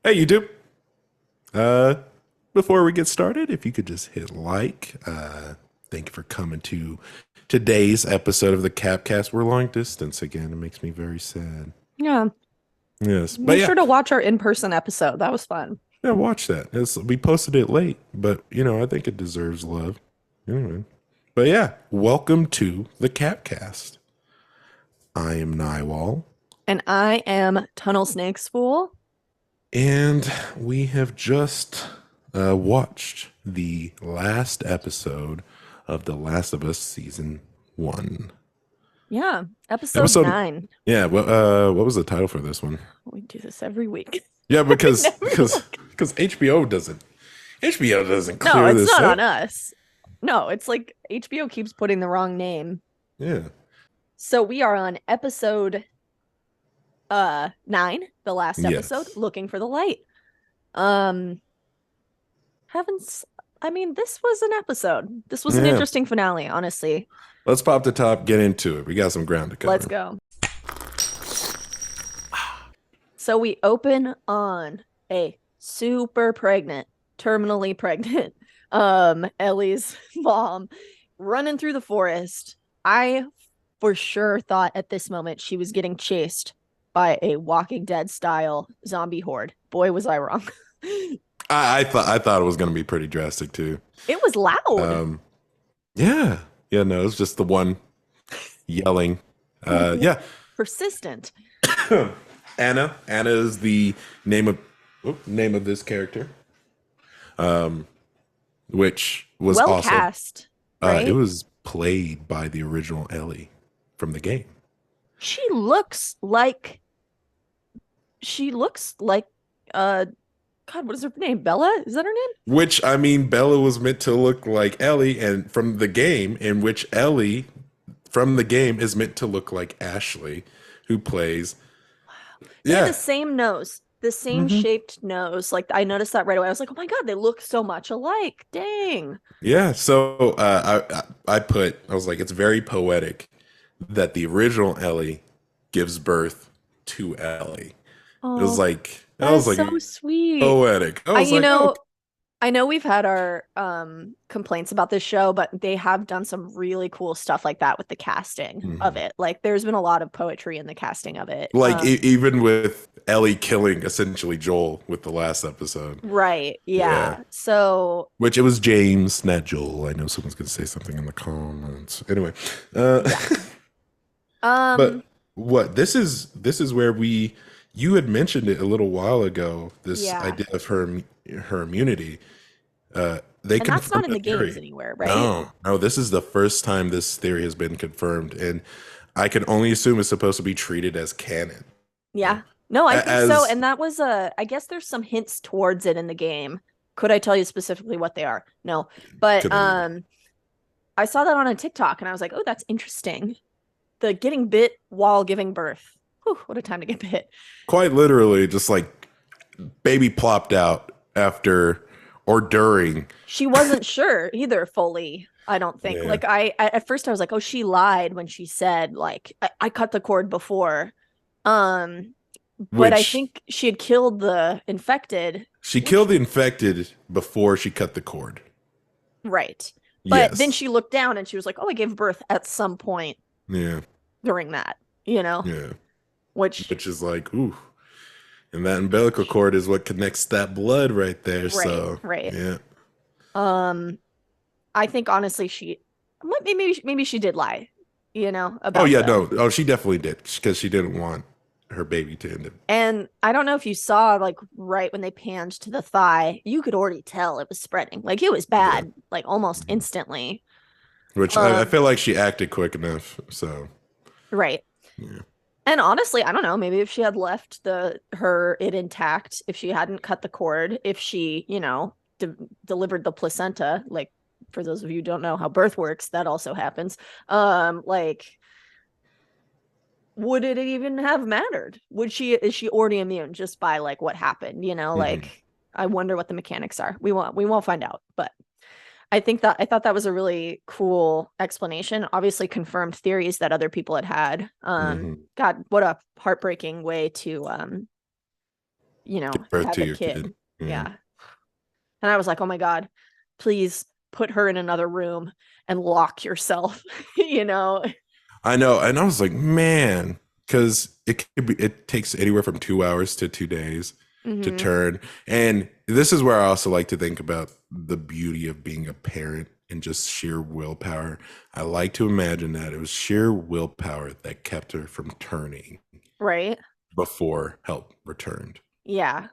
Hey, YouTube. Uh, Before we get started, if you could just hit like. Thank you for coming to today's episode of the Capcast. We're long distance again. It makes me very sad. Yeah. Yes, but Make yeah, sure to watch our in-person episode. That was fun. yeah, watch that. We posted it late, but I think it deserves love. Anyway, but yeah, welcome to the Capcast. I am Naiwal, And I am Tunnel Snakes Fool. and we have just watched the last episode of The Last of Us season one. Yeah. Episode Episode, 9. yeah. What was the title for this one? We do this every week. Yeah, We because never because look. because HBO doesn't No, clear it's this not up. on us. No, it's like HBO keeps putting the wrong name. Yeah. So we are on episode 9, the last episode, Yes. Looking for the Light. Um Heavens, I mean, this was an episode. This was an Yeah. interesting finale, honestly. Let's pop the top, get into it. We got some ground to Let's cover. go. So we open on a super pregnant, terminally pregnant, Ellie's mom running through the forest. I for sure thought at this moment she was getting chased by a Walking Dead style zombie horde. Boy, was I wrong. I thought it was gonna be pretty drastic too. It was loud. Um, yeah. Yeah, no, it's just the one yelling. Yeah. Persistent. Anna. Anna is the name of name of this character. Um, which was Well also cast, it right? was played by the original Ellie from the game. She looks like she looks like uh God, what is her name? Bella? Is that her name? Which I mean, Bella was meant to look like Ellie, and from the game, in which Ellie from the game is meant to look like Ashley, who plays. They have the Yeah. same nose, the same Hmm. shaped nose. Like I noticed that right away. I was like, oh my God, they look so much alike. Dang. Yeah. So I was like, it's very poetic that the original Ellie gives birth to Ellie. It was Oh, like I that was is like so sweet. poetic. I I, was you like, oh, know, I know we've had our complaints about this show, but they have done some really cool stuff like that with the casting of mhm. it. Like there's been a lot of poetry in the casting of it. Like even with Ellie killing essentially Joel with the last episode. Right. Yeah. Yeah. So Which it was James, not Joel. I know someone's gonna say something in the comments. Anyway, uh, yeah. but Um, what this is where we you had mentioned it a little while ago. This yeah. idea of her immunity. They And that's not confirmed in a the games theory. anywhere, right? No, no, this is the first time this theory has been confirmed, and I can only assume it's supposed to be treated as canon. Yeah. No, I think so. As And that was I guess there's some hints towards it in the game. Could I tell you specifically what they are? No. But couldn't either. I saw that on a TikTok and I was like, "Oh, that's interesting." The getting bit while giving birth. Whew, what a time to get bit. Quite literally, just like baby plopped out after or during. She wasn't sure either fully, I don't think. Yeah. Like at first I was like, "Oh, she lied when she said like I cut the cord before." Um but I Which think she had killed the infected, she killed which the infected before she cut the cord. right. But then Yes. she looked down and she was like, "Oh, I gave birth at some point Yeah. during that," you know, Yeah. which Which is like, ooh. And that umbilical cord is what connects that blood right there. right, So, right. yeah. Um, I think honestly, maybe she did lie, Oh, about yeah, the. no. Oh, she definitely did because she didn't want her baby to end up. And I don't know if you saw like right when they panned to the thigh, you could already tell it was spreading. Like it was Yeah. bad, like almost Mhm. instantly. Which I Um, feel like she acted quick enough. So, right. yeah. And honestly, I don't know, maybe if she had left it intact, if she hadn't cut the cord, if she, delivered the placenta, like for those of you who don't know how birth works, that also happens. Like would it even have mattered? Is she already immune just by like what happened, Mhm. like I wonder what the mechanics are. We won't find out, but I thought that was a really cool explanation. Obviously confirmed theories that other people had had. Mhm. God, what a heartbreaking way to Give birth have to a your kid. kid. Yeah. Yeah. And I was like, oh my God, please put her in another room and lock yourself, you know? I know, and I was like, man, because it takes anywhere from 2 hours to 2 days to Hmm. turn. And this is where I also like to think about the beauty of being a parent and just sheer willpower. I like to imagine that it was sheer willpower that kept her from turning Right. before help returned. Yeah.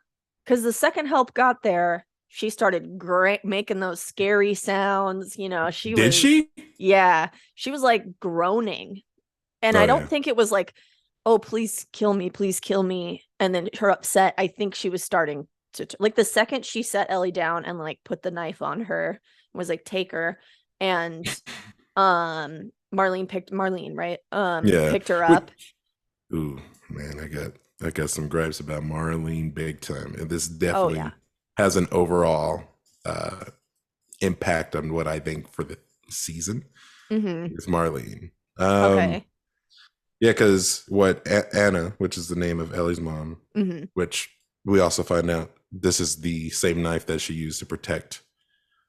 Because the second help got there, she started making those scary sounds. She Did was, she? yeah, she was like groaning. And Oh I don't yeah. think it was like, oh, please kill me, please kill me. And then her upset, I think she was starting to, like, the second she set Ellie down and like put the knife on her, was like, take her. And Marlene, right? Yeah. Picked her Which, up. ooh, man, I got some gripes about Marlene big time, and this Oh yeah. definitely has an overall uh, impact on what I think for the season Mm-hmm. is Marlene. Um, Okay. yeah, because Anna, which is the name of Ellie's mom, Mm-hmm. which we also find out this is the same knife that she used to protect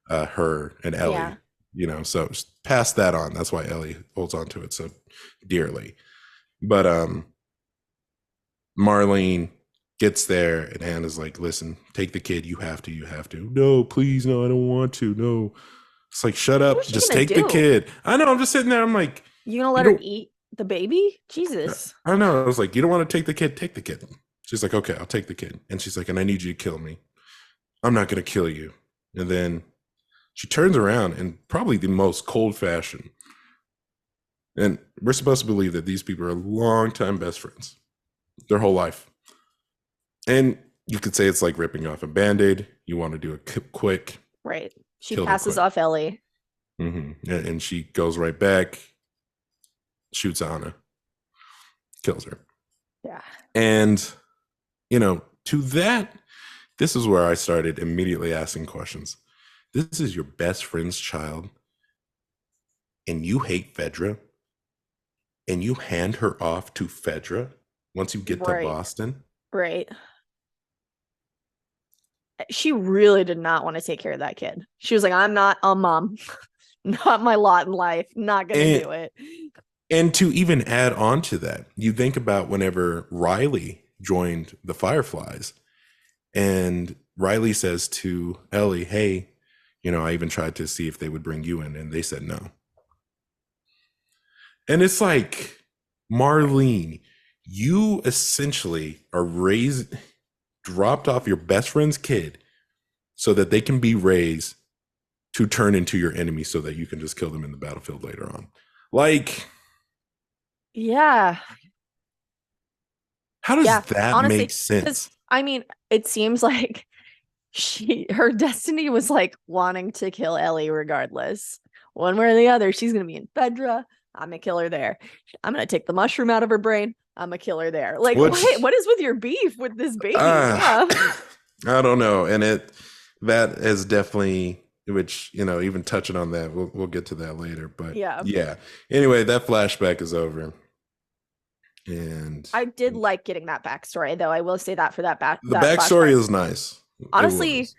her and Ellie. Yeah. So pass that on. That's why Ellie holds on to it so dearly. But Marlene gets there and Anna's like, listen, take the kid. You have to. You have to. No, please. No, I don't want to. No. It's like, shut What was up. she Just gonna take the do? kid. I know. I'm just sitting there. I'm like, You gonna you let her don't, eat the baby? Jesus. I know. I was like, you don't want to take the kid? Take the kid. She's like, okay, I'll take the kid. And she's like, and I need you to kill me. I'm not going to kill you. And then she turns around and probably the most cold fashion. And we're supposed to believe that these people are longtime best friends their whole life. And you could say it's like ripping off a band-aid. You want to do it quick, Right. She kill them passes quick. off Ellie. And she goes right back, shoots Anna, kills her. Yeah. And, to that, this is where I started immediately asking questions. This is your best friend's child, and you hate Fedra, and you hand her off to Fedra once you get to Right. Boston. Right. She really did not want to take care of that kid. She was like, I'm not a mom. Not my lot in life. Not gonna And do it. And to even add on to that, you think about whenever Riley joined the Fireflies, and Riley says to Ellie, hey, I even tried to see if they would bring you in, and they said no. And it's like, Right. Marlene, you essentially are dropped off your best friend's kid so that they can be raised to turn into your enemy so that you can just kill them in the battlefield later on. Like, Yeah. how does Yeah. that make Honestly, because sense? I mean, it seems like her destiny was like wanting to kill Ellie regardless. One way or the other, she's gonna be in Fedra. I'm gonna kill her there. I'm gonna take the mushroom out of her brain. I'm gonna kill her there. Like, wait, Which what is with your beef with this baby? uh, Yeah. I don't know, and that is definitely which even touching on that, we'll get to that later. But Yeah. yeah, anyway, that flashback is over, and I did like getting that backstory, though. I will say that for the that backstory flashback. is nice. It Honestly, was.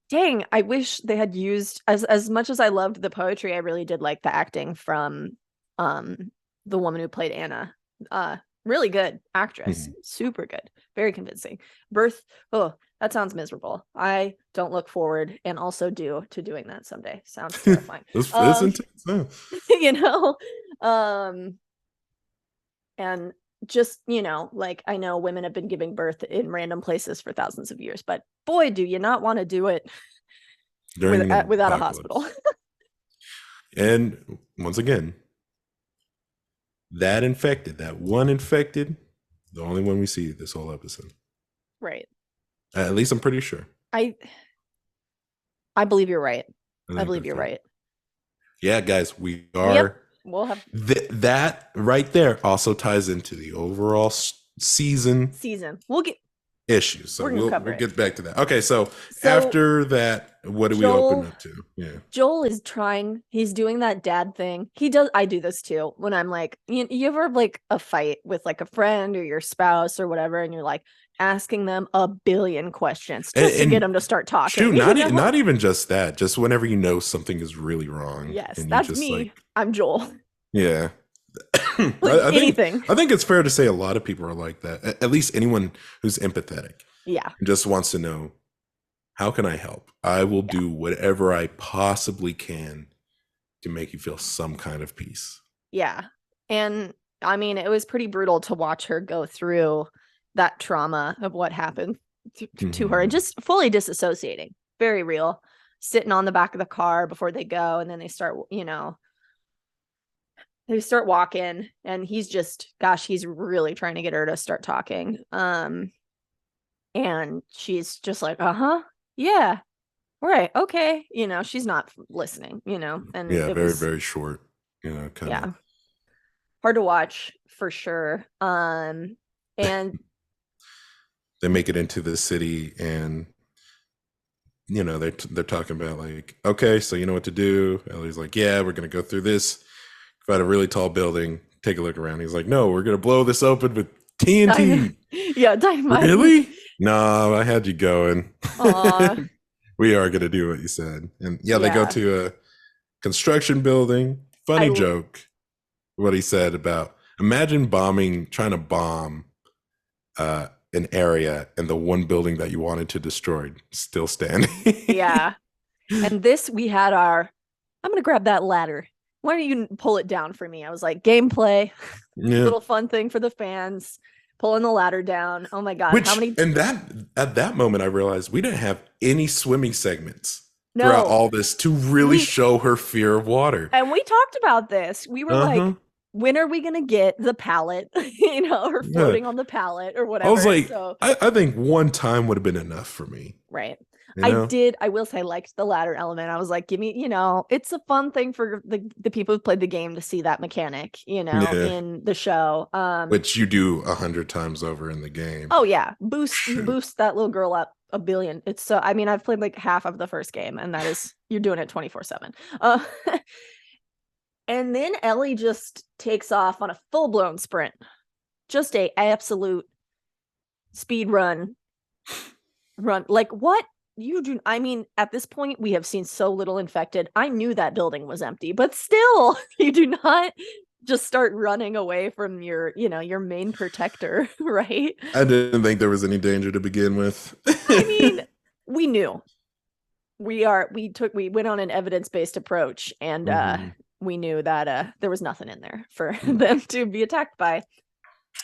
dang, I wish they had used as much as I loved the poetry, I really did like the acting from um the woman who played Anna. Really good actress. Mhm. Super good. Very convincing. Birth, oh, that sounds miserable. I don't look forward and also do to doing that someday. Sounds terrifying. It's Um, intense. Huh? you know, um and just like, I know women have been giving birth in random places for thousands of years, but boy, do you not want to do it During the without a hospital. apocalypse. And once again, that one infected, the only one we see this whole episode. Right. At least I'm pretty sure. I I believe you're right. I I think believe that's you're right. right. Yeah, guys, we Yep. are. We'll have That right there also ties into the overall season season. We'll get issues. So we're gonna cover we'll it. get back to that. Okay, so So after that, what do we open Joel up to? Yeah. Joel is trying, he's doing that dad thing. He does, I do this too. When I'm like, you ever have like a fight with like a friend or your spouse or whatever, and you're like, asking them a billion questions just to get them to start talking. Shoot, You know? not even just that. Just whenever you know something is really wrong. Yes, and you that's just me. like, I'm Joel. yeah. Like I think it's fair to say a lot of people are like that. At least anyone who's empathetic. Yeah. Just wants to know, how can I help? I will do whatever I possibly can to make you feel some kind of peace. Yeah. And I mean, it was pretty brutal to watch her go through that trauma of what happened to her and just fully disassociating. Very real. Sitting on the back of the car before they go, and then they start, they start walking, and he's just, gosh, he's really trying to get her to start talking. And she's just like, yeah, right, okay. She's not listening, and yeah, very, was, very short, kind of. Yeah. Hard to watch for sure. And they make it into the city, and they're talking about like, okay, so you know what to do. Ellie's like, yeah, we're gonna go through this, find a really tall building, take a look around. He's like, no, we're gonna blow this open with TNT. Yeah, dynamite. Really? No, I had you going. We are gonna do what you said. And they go to a construction building. Funny joke what he said about, imagine trying to bomb an area, and the one building that you wanted to destroy still standing. Yeah. And we had I'm gonna grab that ladder. Why don't you pull it down for me? I was like, gameplay, little fun thing for the fans, pulling the ladder down. Oh my god. And at that moment I realized we didn't have any swimming segments throughout all this to really show her fear of water. And we talked about this. We were like, when are we gonna get the pallet? Her floating on the pallet or whatever. I was like, I think one time would have been enough for me. Right. I will say I liked the ladder element. I was like, give me, it's a fun thing for the people who played the game to see that mechanic, in the show. Which you do 100 times over in the game. Oh yeah. Boost that little girl up a billion. It's so, I mean, I've played like half of the first game, and that is, you're doing it 24/7. And then Ellie just takes off on a full-blown sprint. Just a absolute speed run. Like, what? I mean, at this point, we have seen so little infected. I knew that building was empty, but still, you do not just start running away from your main protector, right? I didn't think there was any danger to begin with. I mean, we knew. We went on an evidence-based approach, and we knew that there was nothing in there for them to be attacked by.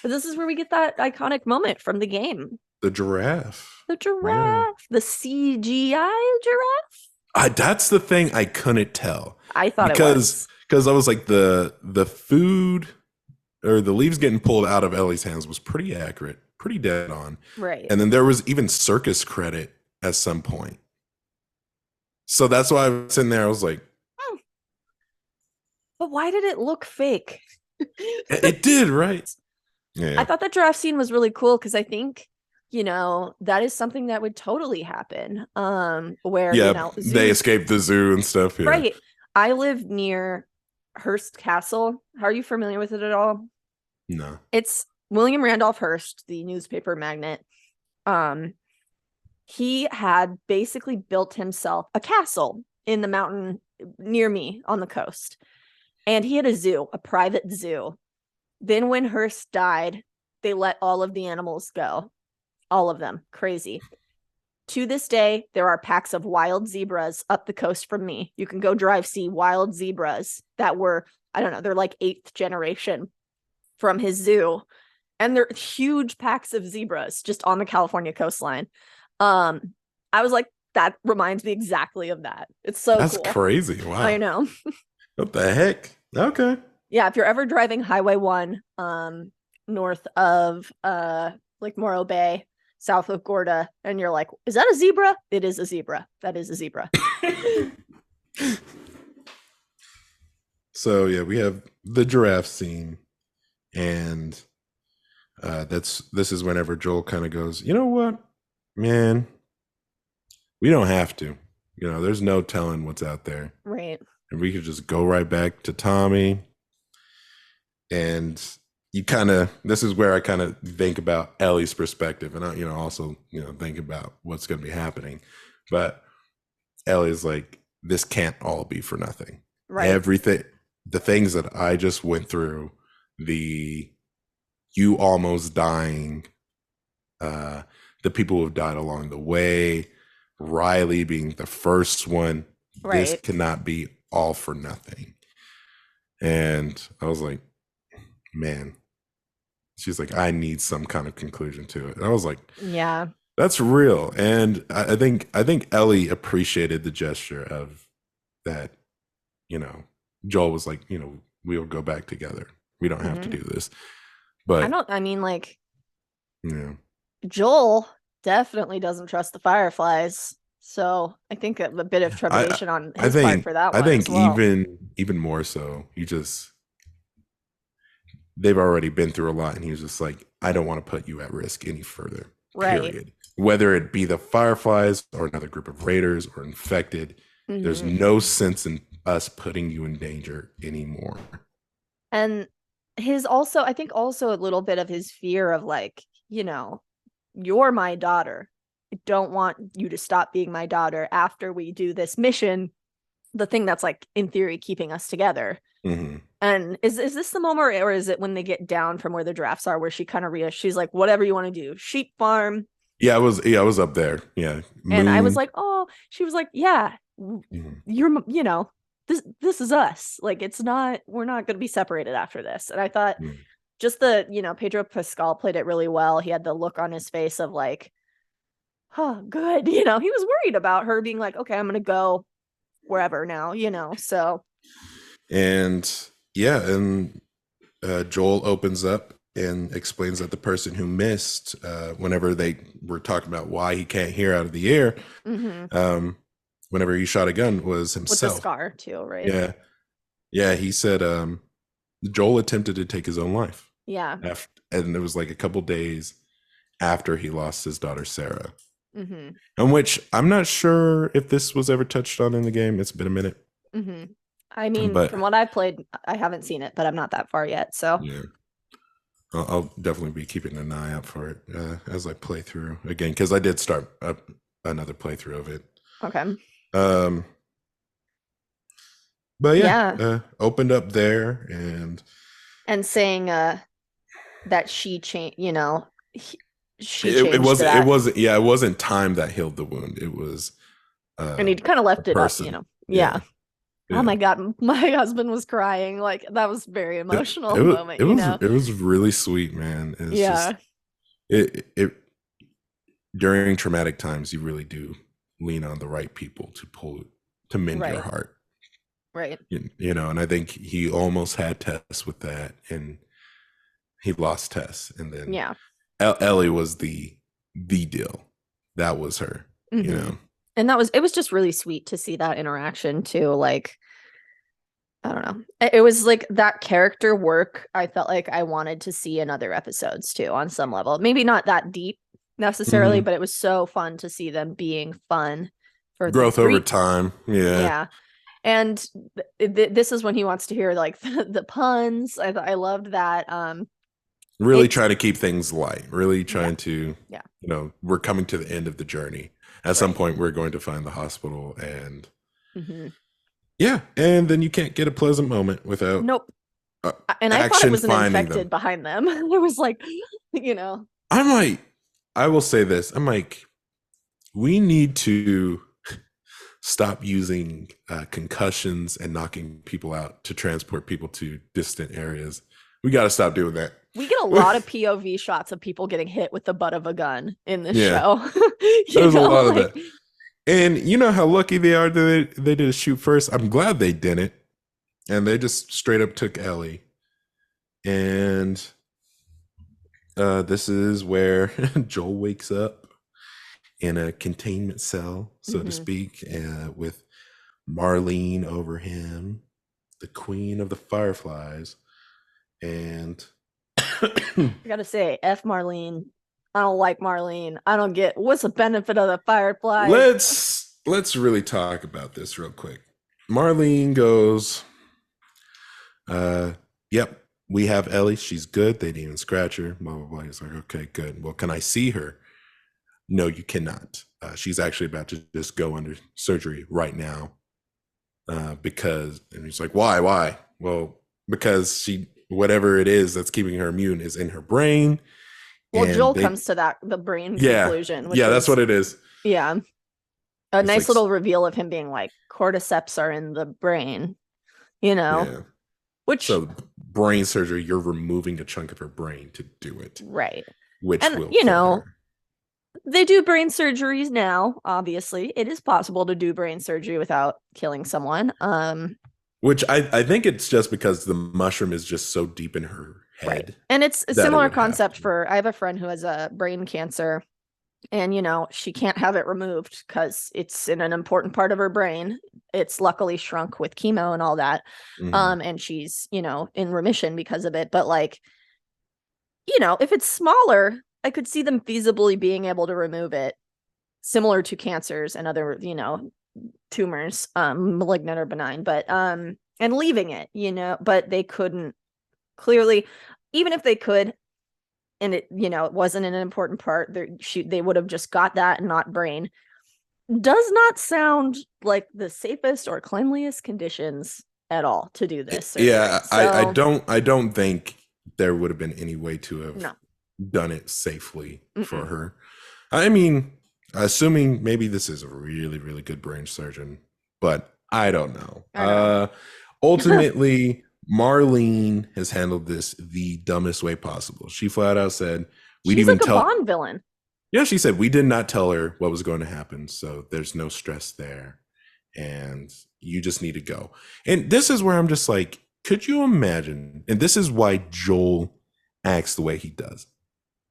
But this is where we get that iconic moment from the game. The giraffe. The CGI giraffe. That's the thing I couldn't tell. I thought because I was like, the food or the leaves getting pulled out of Ellie's hands was pretty accurate, pretty dead on. Right. And then there was even circus credit at some point. So that's why I was sitting there. I was like, but why did it look fake? It did, right? Yeah. I thought that giraffe scene was really cool because I think, that is something that would totally happen. Where they escaped the zoo and stuff. Yeah. Right. I live near Hearst Castle. Are you familiar with it at all? No. It's William Randolph Hearst, the newspaper magnate. He had basically built himself a castle in the mountain near me on the coast. And he had a zoo, a private zoo. Then when Hearst died, they let all of the animals go. All of them. Crazy. To this day, there are packs of wild zebras up the coast from me. You can go see wild zebras that were, I don't know, they're like 8th generation from his zoo. And they're huge packs of zebras just on the California coastline. I was like, that reminds me exactly of that. It's so That's cool. Crazy. Wow. I know. What the heck? Okay. Yeah, if you're ever driving Highway 1 north of like Morro Bay, south of Gorda, and you're like, is that a zebra? It is a zebra. That is a zebra. So yeah, we have the giraffe scene, and this is whenever Joel kind of goes, you know what, man, we don't have to. There's no telling what's out there. Right. And we could just go right back to Tommy. And you kind of, this is where I kind of think about Ellie's perspective, and I, also, think about what's going to be happening. But Ellie's like, this can't all be for nothing. Right. Everything, the things that I just went through, the you almost dying, the people who have died along the way, Riley being the first one, this Right. cannot be all for nothing. And I was like, man, she's like, I need some kind of conclusion to it. And I was like, Yeah. that's real. And I think Ellie appreciated the gesture of that, Joel was like, we'll go back together. We don't have to do this. But I mean, like, yeah. Joel definitely doesn't trust the Fireflies. So I think a bit of trepidation on I his part think for that I one think as well. even more so. They've already been through a lot, and he was just like, I don't want to put you at risk any further. Right. Period. Whether it be the Fireflies or another group of raiders or infected, there's Mhm. no sense in us putting you in danger anymore. And his also, I think also a little bit of his fear of like, you're my daughter. I don't want you to stop being my daughter after we do this mission, the thing that's like in theory keeping us together. Mm-hmm. And is this the moment, or is it when they get down from where the drafts are, where she kind of she's like, whatever you want to do, sheep farm. Yeah, I was up there. Yeah, And I was Moon. like, oh, she was like, yeah, Mhm. you're, this is us. Like, we're not going to be separated after this. And I thought Mhm. just the, Pedro Pascal played it really well. He had the look on his face of like, oh, good. He was worried about her being like, okay, I'm going to go wherever now, so. And yeah, and Joel opens up and explains that the person who missed, whenever they were talking about why he can't hear out of the air, Mm-hmm. whenever he shot a gun, was With the himself. scar too, right? Yeah, yeah. He said Joel attempted to take his own life, Yeah. and it was like a couple days after he lost his daughter Sarah. Mm-hmm. In which I'm not sure if this was ever touched on in the game. It's been a minute, Mm-hmm. I mean, but from what I've played, I haven't seen it, but I'm not that far yet. So, yeah. I'll definitely be keeping an eye out for it as I play through again, because I did start another playthrough of it. okay. Um, but yeah, Yeah. opened up there, and And saying that she changed, she it changed wasn't it that. wasn't yeah, it wasn't time that healed the wound. It was And he kind of a left it up, person. Yeah. Yeah, Oh yeah. my God. My husband was crying. Like, that was very It, emotional it was moment, it was it was really sweet, man. It's just Yeah. it during traumatic times, you really do lean on the right people to mend your Right. heart. Right. And I think he almost had Tess with that, and he lost Tess, and then Yeah. Ellie was the deal. That was her. Mm-hmm. And it was just really sweet to see that interaction too. Like, I don't know. It was like that character work. I felt like I wanted to see in other episodes too, on some level. Maybe not that deep necessarily, Mhm. but it was so fun to see them being fun for the Growth over three. time. Yeah. Yeah. And this is when he wants to hear like the puns. I loved that. Really It's trying to keep things light. Really Yeah. trying to, Yeah. we're coming to the end of the journey. At some Right. point, we're going to find the hospital, and Mm-hmm. yeah, and then you can't get a pleasant moment without Nope. uh, And I thought it action was an finding infected them. behind them. It was like, you know. I'm like, I will say this. I'm like, we need to stop using concussions and knocking people out to transport people to distant areas. We got to stop doing that. We get a lot of POV shots of people getting hit with the butt of a gun in this Yeah, show. there's a lot of like that. And you know how lucky they are that they did a shoot first? I'm glad they didn't. And they just straight up took Ellie. And this is where Joel wakes up in a containment cell, so to Mhm. speak, with Marlene over him, the queen of the Fireflies. And I gotta say, F Marlene. I don't like Marlene. I don't get what's the benefit of the Fireflies. let's really talk about this real quick. Marlene goes, yep, we have Ellie. She's good. They didn't even scratch her. Blah blah blah. He's like, okay, good. Well, can I see her? No, you cannot. She's actually about to just go under surgery right now. Because, and he's like, why? Well, because whatever it is that's keeping her immune is in her brain. Well, and Joel comes to the brain conclusion. Which that's what it is. Yeah. A It's nice like- little reveal of him being like, cordyceps are in the brain, you know? Yeah. Which, So brain surgery, you're removing a chunk of her brain to do it, right. which And, will you kill know, her. They do brain surgeries now, obviously. It is possible to do brain surgery without killing someone. Which I think it's just because the mushroom is just so deep in her head. Right. And it's a that it similar would have concept to. for I have a friend who has a brain cancer, and she can't have it removed because it's in an important part of her brain. It's luckily shrunk with chemo and all that. Mhm. And she's, in remission because of it. But if it's smaller, I could see them feasibly being able to remove it, similar to cancers and other, tumors, malignant or benign, but and leaving it, but they couldn't clearly, even if they could, and it, it wasn't an important part, they would have just got that and not brain. Does not sound like the safest or cleanliest conditions at all to do this surgery. Yeah, So, I don't think there would have been any way to have no. done it safely for Mm-mm. her. I mean, assuming maybe this is a really, really good brain surgeon, but I don't know. I know. Ultimately, Marlene has handled this the dumbest way possible. She flat out said, "We She's didn't like even a tell." Bond villain. Yeah, she said, "We did not tell her what was going to happen, so there's no stress there, and you just need to go." And this is where I'm just like, could you imagine? And this is why Joel acts the way he does.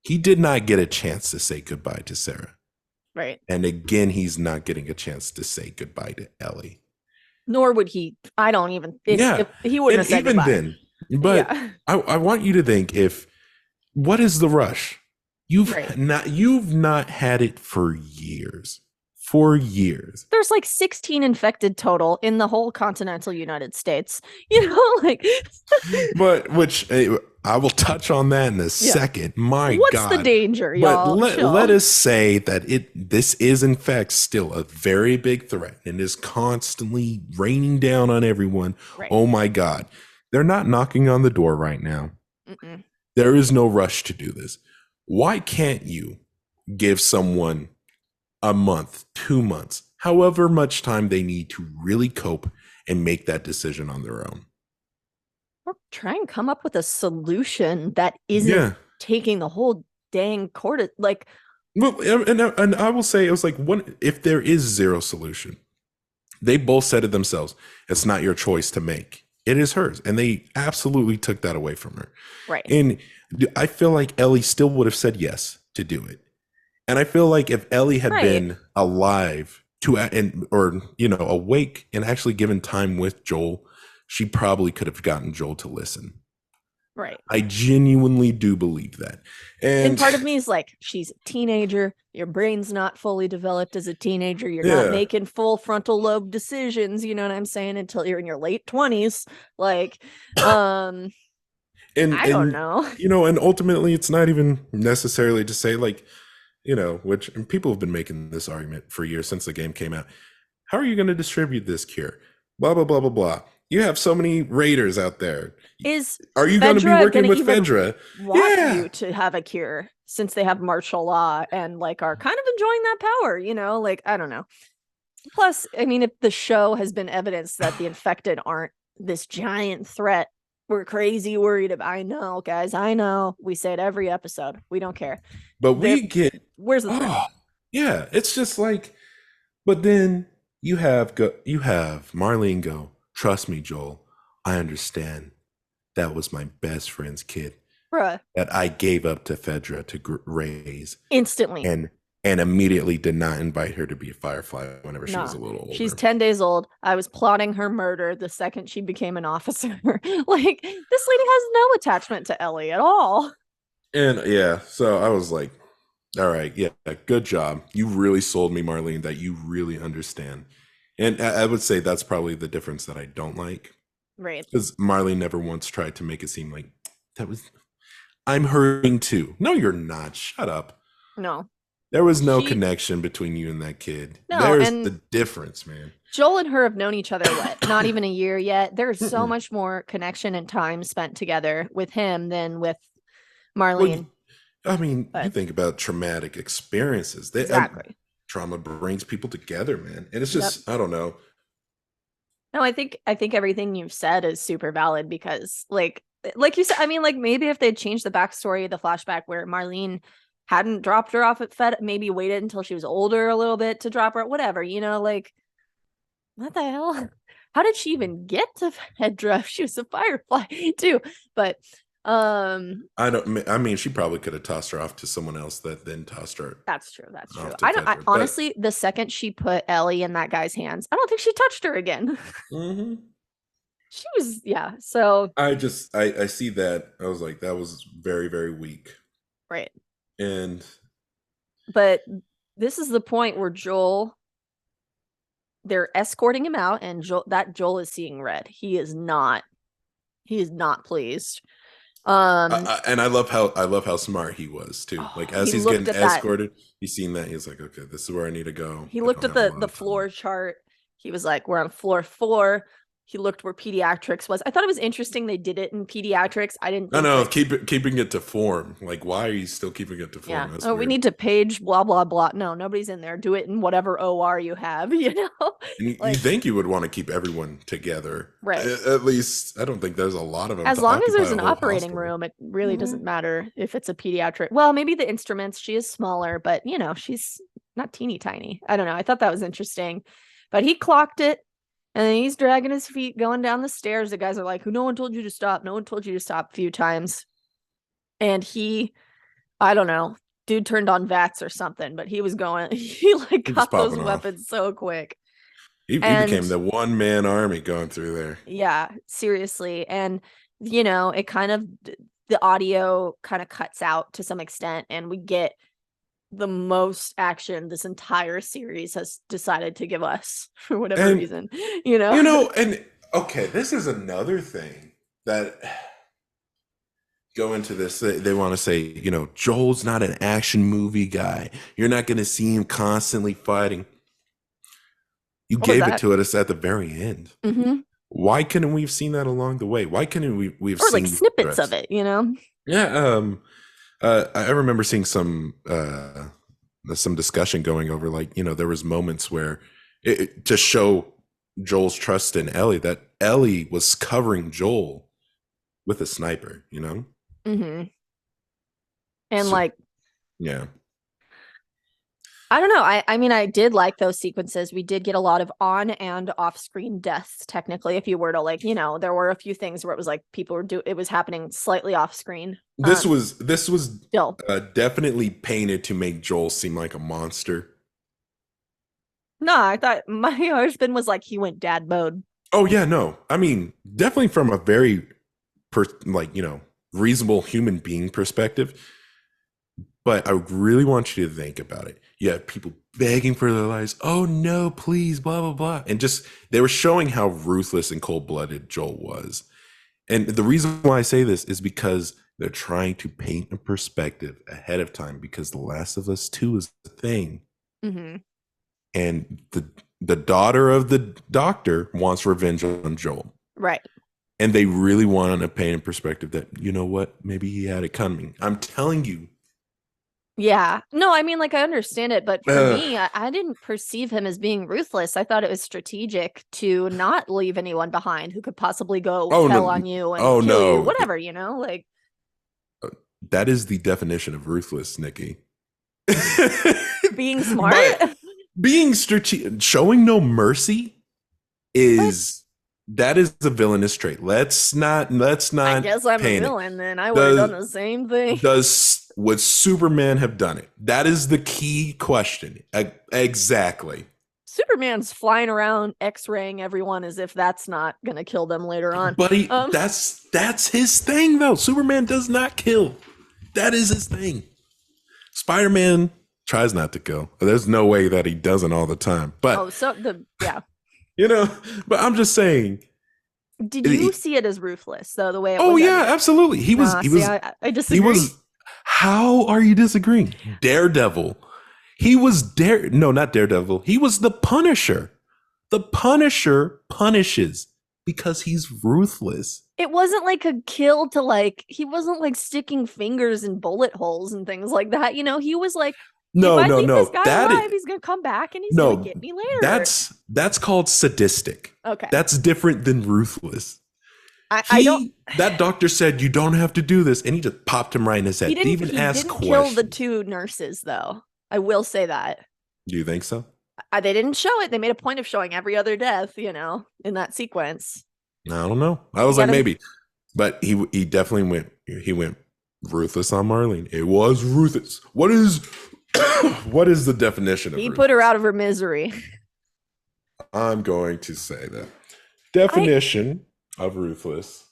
He did not get a chance to say goodbye to Sarah. Right. And again, he's not getting a chance to say goodbye to Ellie. Nor would he. I don't even. Yeah. If he wouldn't And have said even goodbye. then, but Yeah. I want you to think, what is the rush? You've Right. not had it for years. For years. There's like 16 infected total in the whole continental United States. But which I will touch on that in a second. My what's God. the danger, But y'all? let us say that this is in fact still a very big threat and is constantly raining down on everyone. Right. Oh my God. They're not knocking on the door right now. Mm-mm. There is no rush to do this. Why can't you give someone a month, 2 months, however much time they need to really cope and make that decision on their own? Or try and come up with a solution that isn't taking the whole dang court. Well, and I will say, it was like, if there is zero solution, they both said it themselves. It's not your choice to make. It is hers. And they absolutely took that away from her. Right. And I feel like Ellie still would have said yes to do it. And I feel like if Ellie had been alive or awake and actually given time with Joel, she probably could have gotten Joel to listen. Right. I genuinely do believe that. And part of me is like, she's a teenager. Your brain's not fully developed as a teenager. You're not making full frontal lobe decisions. You know what I'm saying? Until you're in your late 20s. I don't know. And ultimately, it's not even necessarily to say which people have been making this argument for years since the game came out. How are you going to distribute this cure? Blah, blah, blah, blah, blah. You have so many raiders out there. Are you going to be working with Fedra? Want you to have a cure since they have martial law and are kind of enjoying that power, I don't know. Plus, I mean, if the show has been evidence that the infected aren't this giant threat, we're crazy worried about. I know, guys. I know. We say it every episode. We don't care. But where's the threat? Yeah, it's just but then you have Marlene go, "Trust me, Joel. I understand. That was my best friend's kid, bruh, that I gave up to Fedra to raise instantly, and immediatady did not invite her to be a Firefly whenever she was a little older. She's 10 days old. I was plotting her murder the second she became an officer. This lady has no attachment to Ellie at all. And so I was like, all right, good job. You really sold me, Marlene, that you really understand. And I would say that's probably the difference that I don't like. Right. Because Marlene never once tried to make it seem like, that was. I'm hurting too. No, you're not. Shut up. No. There was no She- connection between you and that kid. No, There's and the difference, man. Joel and her have known each other, what, not even a year yet. There's so Mm-mm. much more connection and time spent together with him than with Well, Marlene. I mean, you But- think about traumatic experiences. Exactly. Trauma brings people together, man. And it's just, I don't know. No, I think everything you've said is super valid because like you said, I mean, like maybe if they'd changed the backstory, the flashback where Marlene hadn't dropped her off at Fed, maybe waited until she was older a little bit to drop her, whatever, like what the hell? How did she even get to Fedra? She was a firefly too. But I mean, she probably could have tossed her off to someone else that then tossed her. that's true. That's true. Off to I don't. Fedra, but- Honestly, the second she put Ellie in that guy's hands, I don't think she touched her again. Mm-hmm. She was, yeah. So I see that. I was like, that was very, very weak. right. And But this is the point where they're escorting him out, and Joel is seeing red. He is not pleased. and I love how smart he was too. Like as He he's looked getting at that. escorted, he's seen that. He's like, okay, this is where I need to go. He I looked don't at have a lot the of time. floor chart. He was like, we're on floor 4. He looked where pediatrics was. I thought it was interesting they did it in pediatrics. I didn't No, think no, that- keeping it to form. Like, why are you still keeping it to form? yeah. That's Oh, we weird. need to page blah blah blah. No, nobody's in there. Do it in whatever OR you have, And you like- think you would want to keep everyone together, Right. At least, I don't think there's a lot of them. as to long as there's occupy an a whole operating hospital. room, it really Mhm. doesn't matter if it's a pediatric. Well, maybe the instruments, she is smaller, but she's not teeny tiny. I don't know. I thought that was interesting. But he clocked it, and then he's dragging his feet going down the stairs. The guys are like, no one told you to stop. No one told you to stop a few times. And I don't know, dude turned on VATS or something, but he was going, he like He was got those popping off. weapons so quick. He and- became the one-man army going through there. Yeah, seriously. And, it kind of, the audio kind of cuts out to some extent, and we get the most action this entire series has decided to give us for whatever And- reason, And okay, this is another thing that go into this. They want to say, Joel's not an action movie guy. You're not going to see him constantly fighting. You What was gave it that? to us at the very end. Mhm. Why couldn't we have seen that along the way? Why couldn't we've Or seen like these snippets threats? of it, Yeah, I remember seeing some discussion going over, like, there was moments where to show Joel's trust in Ellie, that Ellie was covering Joel with a sniper, Mm-hmm. And So- like, Yeah. I don't know. I mean, I did like those sequences. We did get a lot of on and off screen deaths, technically, if you were to like, there were a few things where it was like it was happening slightly off screen. This was Still. definitely painted to make Joel seem like a monster. No, I thought my husband was like, he went dad mode. Oh yeah, no. I mean, definitely from a very reasonable human being perspective. But I really want you to think about it. You have people begging for their lives. Oh no, please, blah, blah, blah. And just, they were showing how ruthless and cold-blooded Joel was. And the reason why I say this is because they're trying to paint a perspective ahead of time, because The Last of Us 2 is the thing. Mm-hmm. And the daughter of the doctor wants revenge on Joel. Right. And they really want to paint in perspective that, you know what, maybe he had it coming. I'm telling you. Yeah. No, I mean, like, I understand it, but for Ugh. me, I didn't perceive him as being ruthless. I thought it was strategic to not leave anyone behind who could possibly go Oh, tell no. on you and Oh, kill no. you, whatever, like. That is the definition of ruthless, Nikki. Being smart. But being strategic, showing no mercy is a villainous trait. Let's not I guess I'm a paint it. villain then. I would have Does- done the same thing. Would Superman have done it? That is the key question. Exactly. Superman's flying around X-raying everyone as if that's not gonna kill them later on. But that's his thing though. Superman does not kill. That is his thing. Spider-Man tries not to kill. There's no way that he doesn't all the time. But Oh, so yeah. but I'm just saying, Did you see it as ruthless though, the way it Oh was yeah, edited? absolutely. He was. Nah, He see, was. I He disagree. was. How are you disagreeing? Daredevil. He was No, not Daredevil. He was the Punisher. The Punisher punishes because he's ruthless. It wasn't like a kill to like he wasn't like sticking fingers in bullet holes and things like that. You know, he was like, if No, I no, leave this no. guy That alive, is he's gonna come back and he's gonna no. get me later. That's called sadistic. Okay. That's different than ruthless. I don't That doctor said you don't have to do this, and he just popped him right in his head. he Didn't didn't even he ask didn't questions. kill the two nurses though. I will say that. Do you think so? They didn't show it. They made a point of showing every other death, you know, in that sequence. I don't know. I was You like gotta- maybe, but he definitely went ruthless on Marlene. It was ruthless. What is what is the definition of He ruthless? put her out of her misery. I'm going to say that definition of ruthless.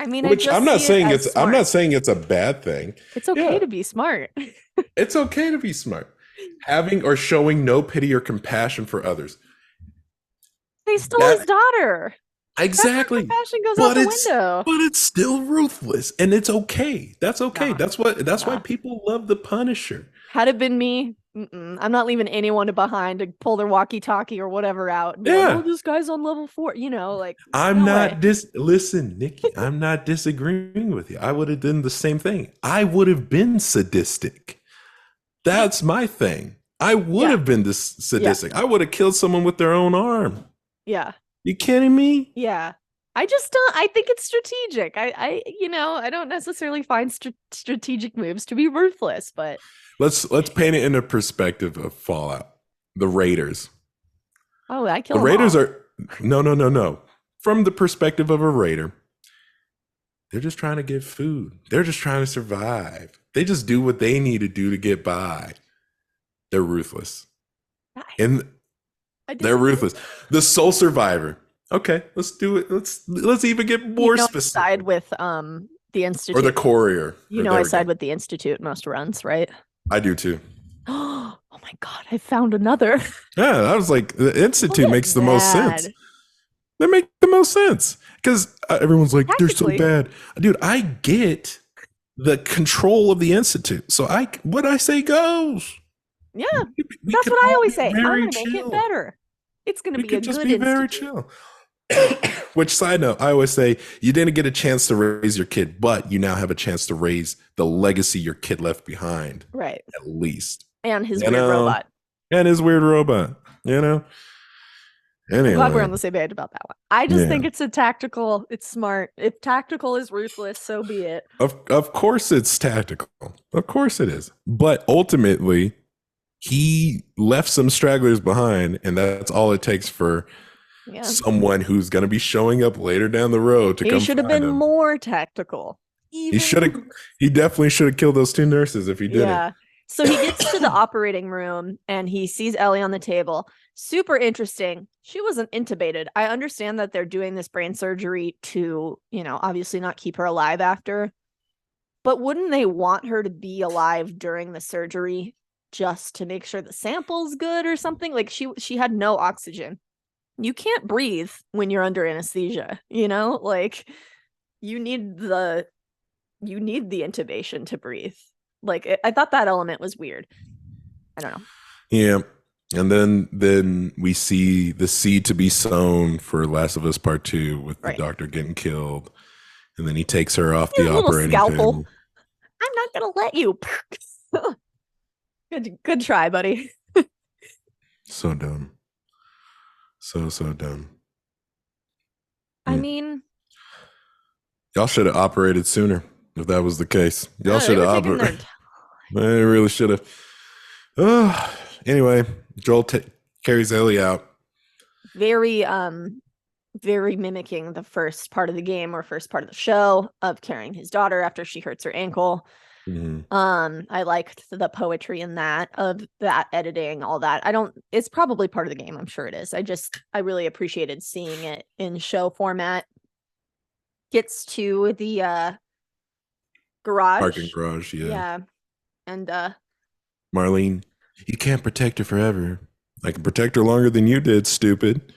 I mean, Which I I'm not just see saying it as it's I'm smart. not saying it's a bad thing. It's okay Yeah. to be smart. It's okay to be smart. Having or showing no pity or compassion for others. They stole That- his daughter. Exactly. Compassion goes out the window. But it's still ruthless, and it's okay. That's okay. Nah. That's why Nah. people love the Punisher. Had it been me, I'm not leaving anyone behind to pull their walkie-talkie or whatever out. And be like, Yeah. oh, this guy's on level 4. You know, like I'm no not way. listen, Nikki, I'm not disagreeing with you. I would have done the same thing. I would have been sadistic. That's my thing. I would Yeah. have been this sadistic. I would have killed someone with their own arm. Yeah, You kidding me? yeah. I just don't. I think it's strategic. You know, I don't necessarily find strategic moves to be ruthless, but Let's paint it in a perspective of Fallout. The Raiders. oh, I The kill 'em Raiders all. are no. From the perspective of a Raider, they're just trying to get food. They're just trying to survive. They just do what they need to do to get by. They're ruthless. And I they're disagree. ruthless. The sole survivor. Okay, let's do it. Let's even get more You know, I specific. side with the institute. Or the courier. You Or know, there I we go. side with the institute most runs, right? I do too. Oh my god, I found another. Yeah, I was like, the Institute Look makes at the most sense. that. They make the most sense because everyone's like, they're so Tactically. bad, dude. I get the control of the Institute, so what I say goes. Yeah, We that's could what I all always be say. I'm very gonna make it chill. better. It's gonna We be a could just good be very institute. chill. Which side note, I always say you didn't get a chance to raise your kid, but you now have a chance to raise the legacy your kid left behind, Right. at least. And his You weird know, robot. And his weird robot, you know? Anyway. I'm glad we're on the same page about that one. I just Yeah. think it's a tactical, it's smart. If tactical is ruthless, so be it. Of course it's tactical. Of course it is. But ultimately, he left some stragglers behind, and that's all it takes for Yeah. someone who's going to be showing up later down the road to He come should have find been him. more tactical. He should have. He definitely should have killed those two nurses if he did Yeah. So he gets to the operating room and he sees Ellie on the table. Super interesting. She wasn't intubated. I understand that they're doing this brain surgery to, you know, obviously not keep her alive after. But wouldn't they want her to be alive during the surgery just to make sure the sample's good or something? Like she had no oxygen. You can't breathe when you're under anesthesia, you know? Like you need the intubation to breathe. Like I thought that element was weird. I don't know. Yeah. And then we see the seed to be sown for Last of Us Part 2 with the Right. doctor getting killed. And then he takes her off Yeah, the a little operating scalpel. table. I'm not gonna let you. Good try, buddy. So dumb. So dumb. I Mm. mean, Y'all should have operated sooner if that was the case. Y'all they should were have taking their operated. They really should have. Anyway, Joel carries Ellie out. very very mimicking the first part of the game or first part of the show of carrying his daughter after she hurts her ankle. Mhm. I liked the poetry in that, of that editing, all that. It's probably part of the game, I'm sure it is. I really appreciated seeing it in show format. Gets to the garage. Parking garage, yeah. Yeah. And Marlene, you can't protect her forever. I can protect her longer than you did, stupid.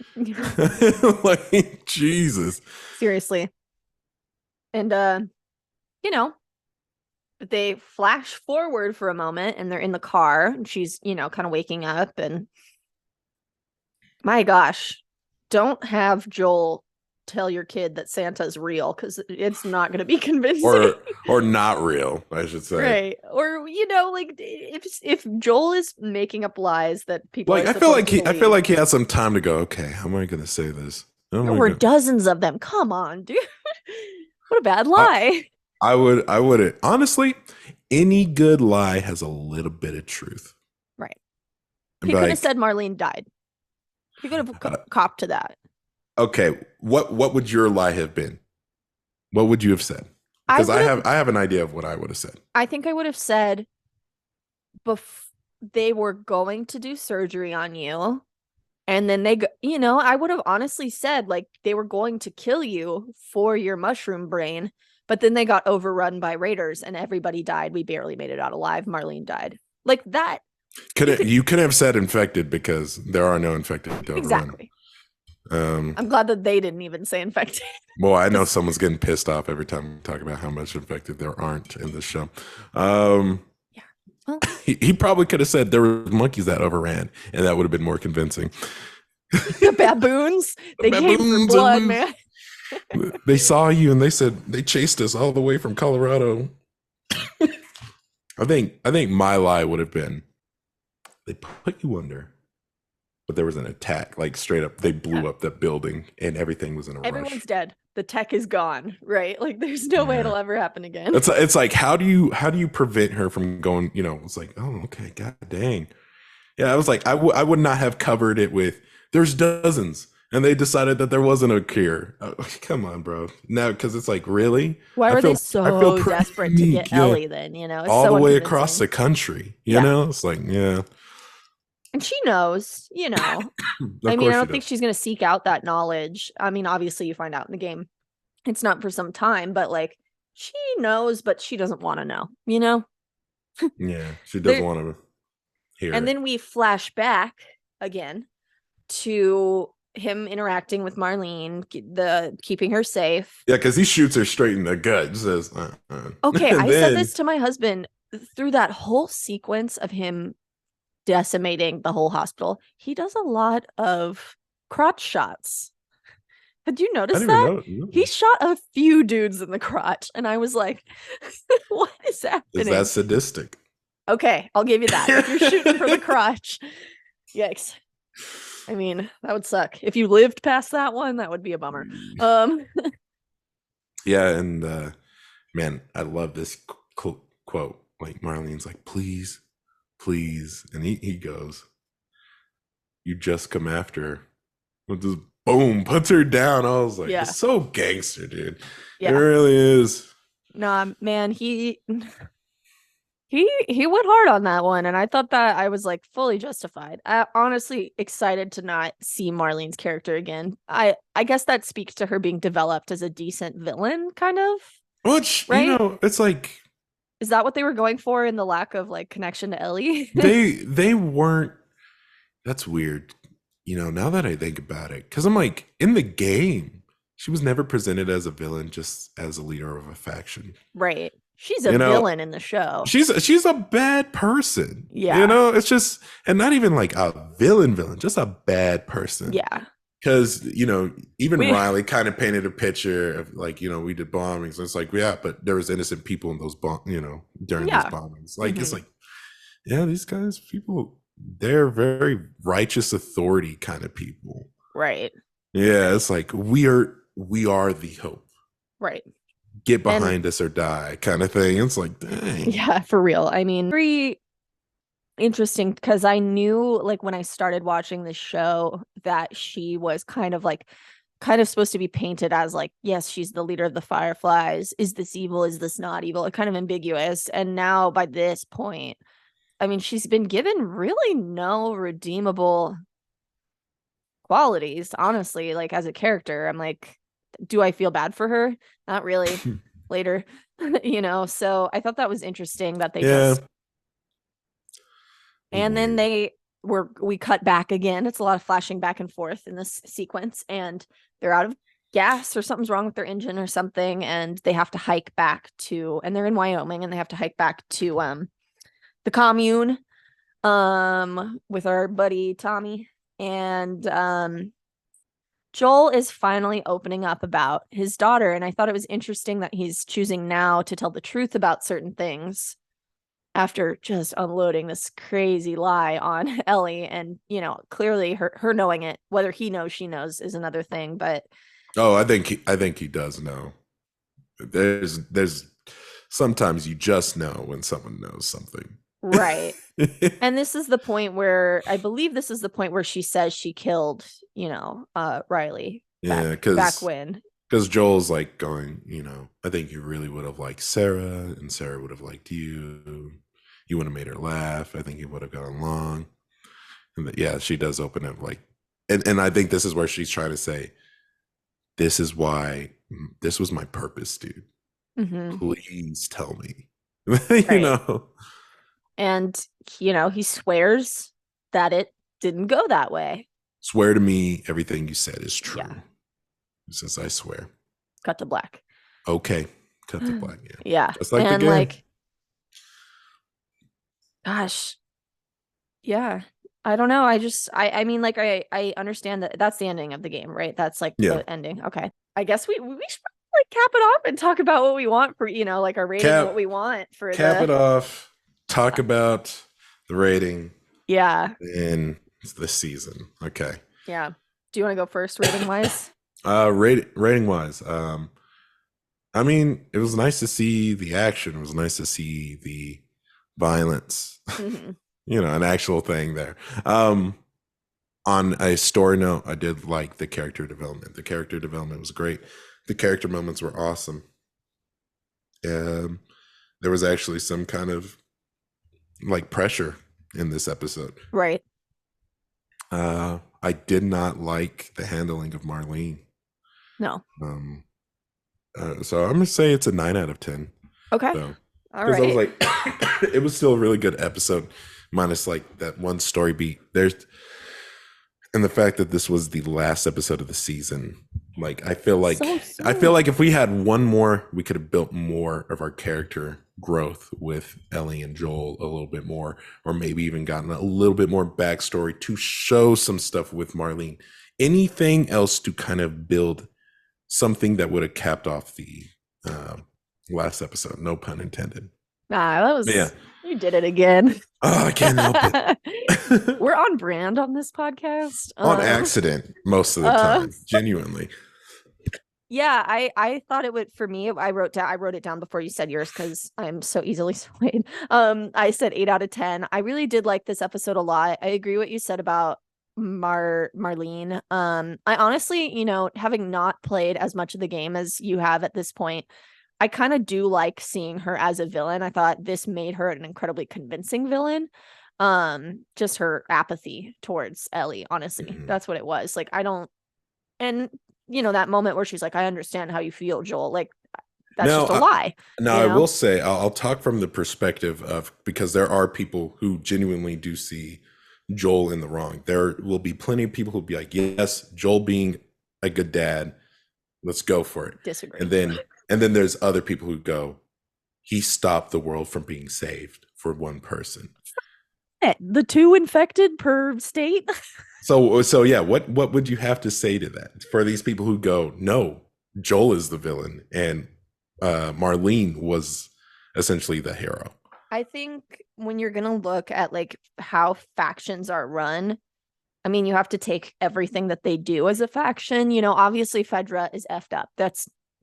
Like, Jesus. Seriously. And you know, they flash forward for a moment and they're in the car and she's, kind of waking up and my gosh, don't have Joel tell your kid that Santa's real because it's not going to be convincing. Or not real, I should say. Right. Or, like if Joel is making up lies that people Like are I feel supposed like he to I feel believe, like he had some time to go, okay, how am I gonna say this? How am there I were gonna dozens of them. Come on, dude. What a bad I, lie. I would honestly, any good lie has a little bit of truth. Right. And He could have like, said Marlene died. He could have uh, copped to that. okay, what would your lie have been? What would you have said? I Because would have I have an idea of what I would have said. I think I would have said they were going to do surgery on you and then I would have honestly said like they were going to kill you for your mushroom brain, but then they got overrun by raiders and everybody died. We barely made it out alive. Marlene died. Like that. You could have said infected because there are no infected to overrun. Exactly. I'm glad that they didn't even say infected. Well, I know someone's getting pissed off every time we talk about how much infected there aren't in this show. Yeah. Well, he probably could have said there were monkeys that overran, and that would have been more convincing. the baboons, they came for blood, man. They saw you and they said they chased us all the way from Colorado. I think my lie would have been they put you under, but there was an attack, like straight up. They blew up the building and everything was in a Everyone's rush. dead. The tech is gone, right? Like there's no way it'll ever happen again. It's like how do you prevent her from going? It's like, oh, okay, god dang. Yeah, I was like, I would not have covered it with there's dozens, and they decided that there wasn't a cure. Come on, bro. No, because it's like really. Why were they so desperate to get Ellie? Then it's all so the way across the country. You know, it's like and she knows. I mean, I don't think she's gonna seek out that knowledge. I mean, obviously, you find out in the game, it's not for some time, but like she knows, but she doesn't want to know. Yeah, she doesn't want to. And then we flash back again to him interacting with Marlene, keeping her safe. Yeah, because he shoots her straight in the gut. Says, okay, I said this to my husband through that whole sequence of him decimating the whole hospital. He does a lot of crotch shots. Had you noticed that? He shot a few dudes in the crotch, and I was like, what is happening? Is that sadistic? Okay, I'll give you that. If you're shooting for the crotch, yikes. I mean, that would suck. If you lived past that one, that would be a bummer. Yeah, and man, I love this quote. Like Marlene's like, please, and he goes, "You just come after her." With this boom, puts her down. I was like, it's so gangster, dude. Yeah. It really is. Nah, man, he went hard on that one, and I thought that I was like fully justified. I honestly excited to not see Marlene's character again. I guess that speaks to her being developed as a decent villain, kind of. Which, right? It's like, is that what they were going for in the lack of like connection to Ellie? they weren't. That's weird. Now that I think about it, because I'm like, in the game, she was never presented as a villain, just as a leader of a faction. Right. She's a villain in the show. She's a bad person. Yeah. It's just, and not even like a villain, just a bad person. Yeah. Because, even Riley kind of painted a picture of like, we did bombings. It's like, yeah, but there was innocent people in those during these bombings. Like, it's like, yeah, these guys, people, they're very righteous authority kind of people. Right. Yeah. It's like, we are the hope. Right. Get behind us or die kind of thing. It's like, dang. Yeah, for real. I mean, very interesting because I knew like when I started watching this show that she was kind of supposed to be painted as like, yes, she's the leader of the Fireflies. Is this evil? Is this not evil? Kind of ambiguous. And now by this point, I mean, she's been given really no redeemable qualities, honestly, like as a character. I'm like, do I feel bad for her? Not really. Later, so I thought that was interesting that they just and then they we cut back again. It's a lot of flashing back and forth in this sequence, and they're out of gas or something's wrong with their engine or something, and they have to hike back to, and they're in Wyoming, and they have to hike back to the commune with our buddy Tommy. And Joel is finally opening up about his daughter, and I thought it was interesting that he's choosing now to tell the truth about certain things after just unloading this crazy lie on Ellie. And clearly her knowing it, whether he knows she knows is another thing, but I think he does know. There's sometimes you just know when someone knows something. Right. And this is the point where I believe this is the point where she says she killed, Riley. Yeah, back when. Because Joel's like going, I think you really would have liked Sarah, and Sarah would have liked you. You would have made her laugh. I think you would have got along. And yeah, she does open up like, and I think this is where she's trying to say, this is why this was my purpose, dude. Mm-hmm. Please tell me, And, he swears that it didn't go that way. Swear to me everything you said is true. Yeah. He says, I swear. Cut to black. Okay. Cut to black. Yeah. Yeah. Just like the game. Gosh. Yeah. I don't know. I mean, like, I understand that that's the ending of the game, right? That's like the ending. Okay. I guess we should like cap it off and talk about what we want for, like our rating, what we want for it off. Talk about the rating. Yeah. In the season. Okay. Yeah. Do you want to go first rating wise? Rating wise. I mean, it was nice to see the action. It was nice to see the violence. Mm-hmm. An actual thing there. On a story note, I did like the character development. The character development was great. The character moments were awesome. There was actually some kind of like pressure in this episode. Right. I did not like the handling of Marlene. No. So I'm gonna say it's a 9 out of 10. Okay. So, all right. I was like, it was still a really good episode, minus like that one story beat. And the fact that this was the last episode of the season, like I feel like if we had one more, we could have built more of our character growth with Ellie and Joel a little bit more, or maybe even gotten a little bit more backstory to show some stuff with Marlene. Anything else to kind of build something that would have capped off the last episode, no pun intended. That was you did it again. Oh, I can't help it. We're on brand on this podcast. On accident most of the time, genuinely. Yeah, I thought it would, for me, I wrote it down before you said yours because I'm so easily swayed. I said 8 out of 10. I really did like this episode a lot. I agree what you said about Marlene. I honestly, having not played as much of the game as you have at this point, I kind of do like seeing her as a villain. I thought this made her an incredibly convincing villain. Just her apathy towards Ellie, honestly. Mm-hmm. That's what it was. Like, I don't, and that moment where she's like, I understand how you feel, Joel. Like, that's just a lie. No, I will say, I'll talk from the perspective of, because there are people who genuinely do see Joel in the wrong. There will be plenty of people who'll be like, yes, Joel being a good dad, let's go for it. Disagree. And then there's other people who go, he stopped the world from being saved for one person. The 2 infected per state. So yeah, what would you have to say to that for these people who go, no, Joel is the villain and Marlene was essentially the hero? I think when you're gonna look at like how factions are run, I mean, you have to take everything that they do as a faction. Obviously Fedra is effed up.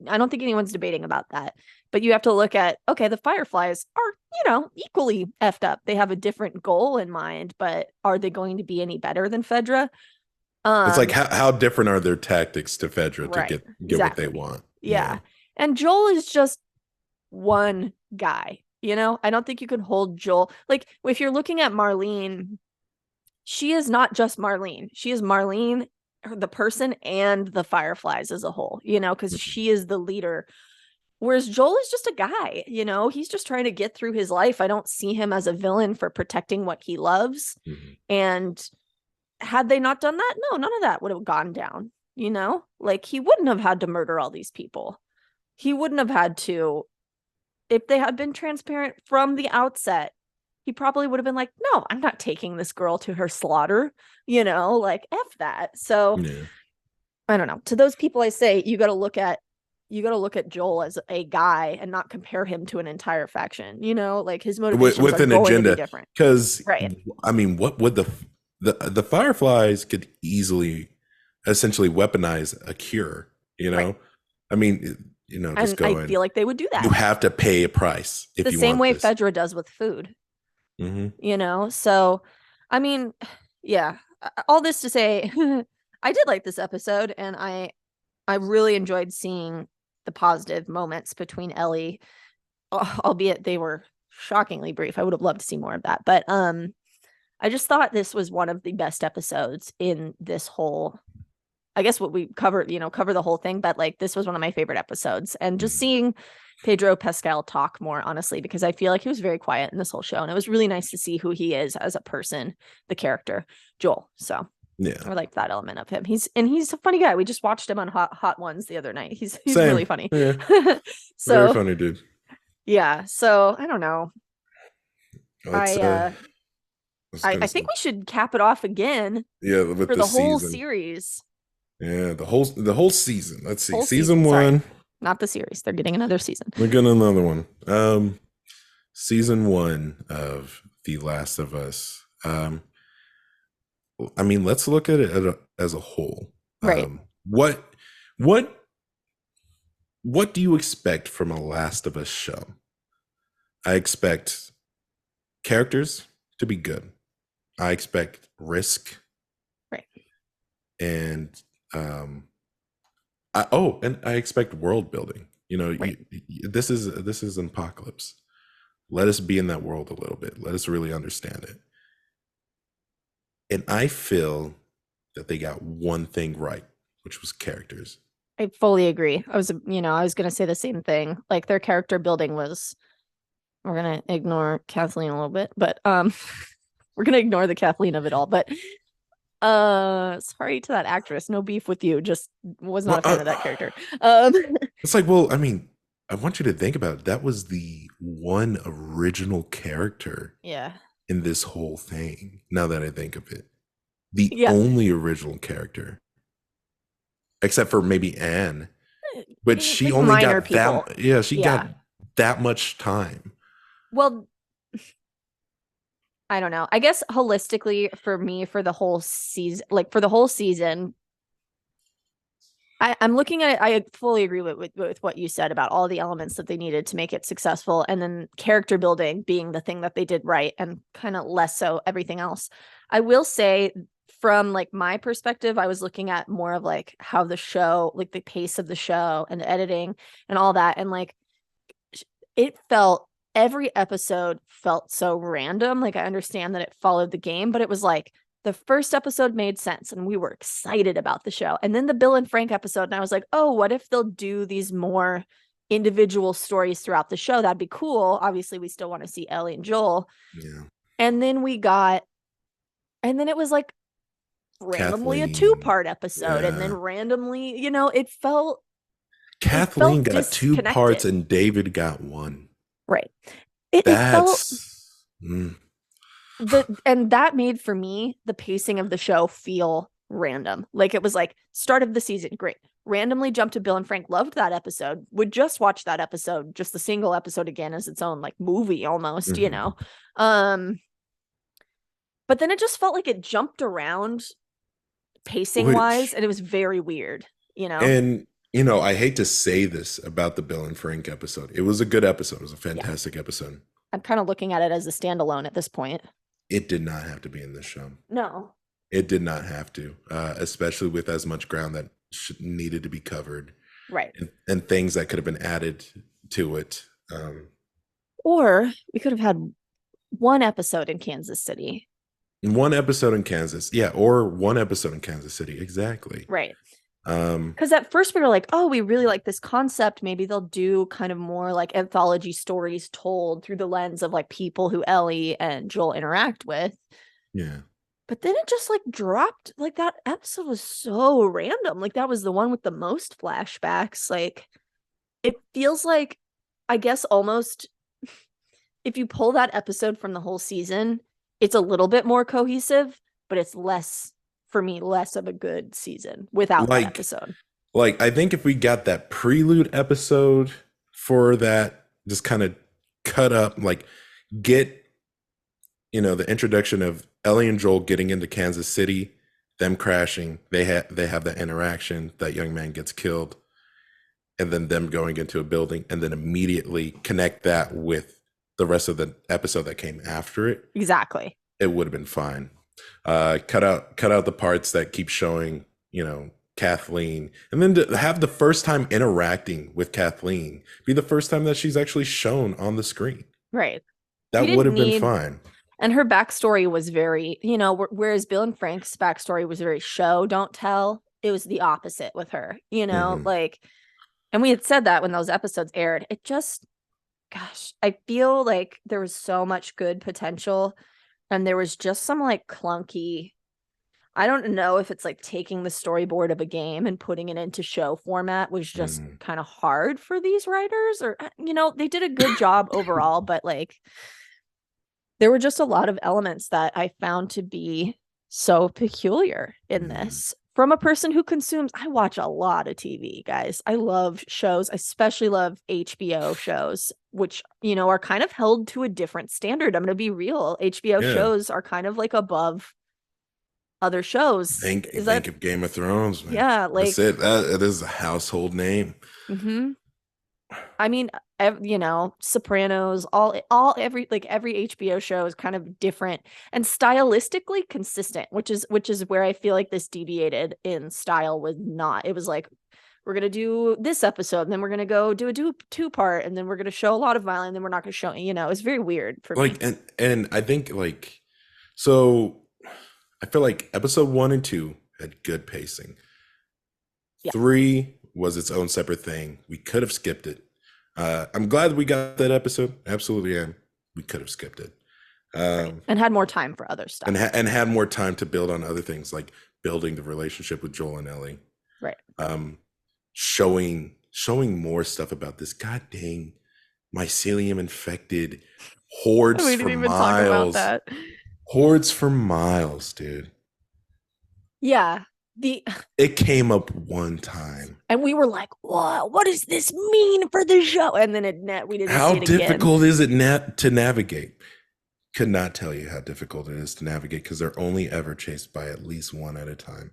I don't think anyone's debating about that. But you have to look at, okay, the Fireflies are, equally effed up. They have a different goal in mind, but are they going to be any better than Fedra? It's like, how different are their tactics to Fedra to get exactly what they want? Yeah. And Joel is just one guy, I don't think you can hold Joel. Like, if you're looking at Marlene, she is not just Marlene. She is Marlene, the person, and the Fireflies as a whole, because she is the leader. Whereas Joel is just a guy, he's just trying to get through his life. I don't see him as a villain for protecting what he loves. Mhm. And had they not done that, no, none of that would have gone down, like he wouldn't have had to murder all these people. He wouldn't have had to, if they had been transparent from the outset, he probably would have been like, no, I'm not taking this girl to her slaughter, like F that. So Yeah. I don't know. To those people, I say you got to look at Joel as a guy and not compare him to an entire faction. Like his motivations With are an going to be agenda, different. because Right. I mean, what would the Fireflies could easily essentially weaponize a cure, Right. I mean, just And go I feel like they would do that. you have to pay a price if The you same want way this. Fedra does with food. Mm-hmm. So I mean, yeah, all this to say, I did like this episode, and I really enjoyed seeing the positive moments between Ellie, albeit they were shockingly brief. I would have loved to see more of that, but I just thought this was one of the best episodes in this whole, I guess what we covered, cover the whole thing, but like this was one of my favorite episodes. And just seeing Pedro Pascal talk more, honestly, because I feel like he was very quiet in this whole show, and it was really nice to see who he is as a person, the character Joel. So Yeah, I like that element of him. He's a funny guy. We just watched him on Hot Ones the other night. He's Same. really funny. Yeah. So very funny dude. Yeah. So I don't know. Let's, I think we should cap it off again. Yeah, with for the whole season. series. Yeah, the whole season. Let's see. Whole season 1. Sorry. Not the series. They're getting another season. We're getting another one. Season 1 of The Last of Us. I mean, let's look at it as a whole. Right. What do you expect from a Last of Us show? I expect characters to be good. I expect risk. Right. And I expect world building. Right. This is an apocalypse. Let us be in that world a little bit. Let us really understand it. And I feel that they got one thing right, which was characters. I fully agree. I was going to say the same thing. Like their character building was, we're going to ignore Kathleen a little bit, but we're going to ignore the Kathleen of it all. But sorry to that actress. No beef with you. Just was not a fan of that character. It's like, well, I mean, I want you to think about it. That was the one original character. Yeah. In this whole thing, now that I think of it, the only original character, except for maybe Anne, but she like only got people. That. Yeah, she got that much time. Well, I don't know. I guess holistically, for me, for the whole season, I'm looking at it. I fully agree with what you said about all the elements that they needed to make it successful, and then character building being the thing that they did right, and kind of less so everything else. I will say, from like my perspective, I was looking at more of like how the show, like the pace of the show and the editing and all that, and like every episode felt so random. Like I understand that it followed the game, but it was like the first episode made sense and we were excited about the show. And then the Bill and Frank episode, and I was like, oh, what if they'll do these more individual stories throughout the show? That'd be cool. Obviously, we still want to see Ellie and Joel. Yeah. And then it was like randomly Kathleen. A 2-part episode. Yeah. And then randomly, it felt Kathleen got 2 parts and David got 1. Right. It felt and that made, for me, the pacing of the show feel random. Like it was like start of the season, great. Randomly jumped to Bill and Frank, loved that episode, would just watch that episode, just the single episode again as its own like movie almost, But then it just felt like it jumped around pacing wise, and it was very weird, And I hate to say this about the Bill and Frank episode. It was a good episode. It was a fantastic episode. I'm kind of looking at it as a standalone at this point. It did not have to be in this show. No. It did not have to, especially with as much ground that needed to be covered. Right. And things that could have been added to it. Or we could have had one episode in Kansas City. One episode in Kansas. Yeah. Or one episode in Kansas City. Exactly. Right. Because at first we were like, oh, we really like this concept. Maybe they'll do kind of more like anthology stories told through the lens of like people who Ellie and Joel interact with. Yeah. But then it just like dropped. Like that episode was so random. Like that was the one with the most flashbacks. Like it feels like, I guess almost if you pull that episode from the whole season, it's a little bit more cohesive, but it's less, for me, less of a good season without that Like, episode. I think if we got that prelude episode for that, just kind of cut up, like get, the introduction of Ellie and Joel getting into Kansas City, them crashing, they have that interaction, that young man gets killed, and then them going into a building, and then immediately connect that with the rest of the episode that came after it, Exactly. it would have been fine. Cut out the parts that keep showing, Kathleen, and then to have the first time interacting with Kathleen be the first time that she's actually shown on the screen. Right. We That would didn't have been need, fine. and her backstory was very, whereas Bill and Frank's backstory was very show, don't tell. It was the opposite with her, Mhm. like, and we had said that when those episodes aired. It just, gosh, I feel like there was so much good potential and there was just some like clunky. I don't know if it's like taking the storyboard of a game and putting it into show format was just Mhm. kind of hard for these writers, or they did a good job overall, but like there were just a lot of elements that I found to be so peculiar in Mhm. this. From a person who consumes, I watch a lot of TV, guys. I love shows. I especially love HBO shows, which, are kind of held to a different standard. I'm going to be real. HBO Yeah. shows are kind of like above other shows. Is Think that, of Game of Thrones, man. yeah, That's like, it. That it is a household name. hmm I mean, Sopranos, every HBO show is kind of different and stylistically consistent, which is where I feel like this deviated in style was not. It was like we're gonna do this episode, and then we're gonna go do a two part, and then we're gonna show a lot of violence, and then we're not gonna show. It's very weird for me. And I think so. I feel like episode 1 and 2 had good pacing. Yeah, 3 was its own separate thing. We could have skipped it. I'm glad we got that episode. Absolutely am. We could have skipped it. right, and had more time for other stuff. And had more time to build on other things, like building the relationship with Joel and Ellie. Right. Um, showing more stuff about this god dang mycelium infected hordes We for didn't even talk about miles. that. Hordes for miles, dude. Yeah. The It came up one time. And we were like, what does this mean for the show? And then we didn't How see it again. difficult is it to navigate? Could not tell you how difficult it is to navigate because they're only ever chased by at least one at a time.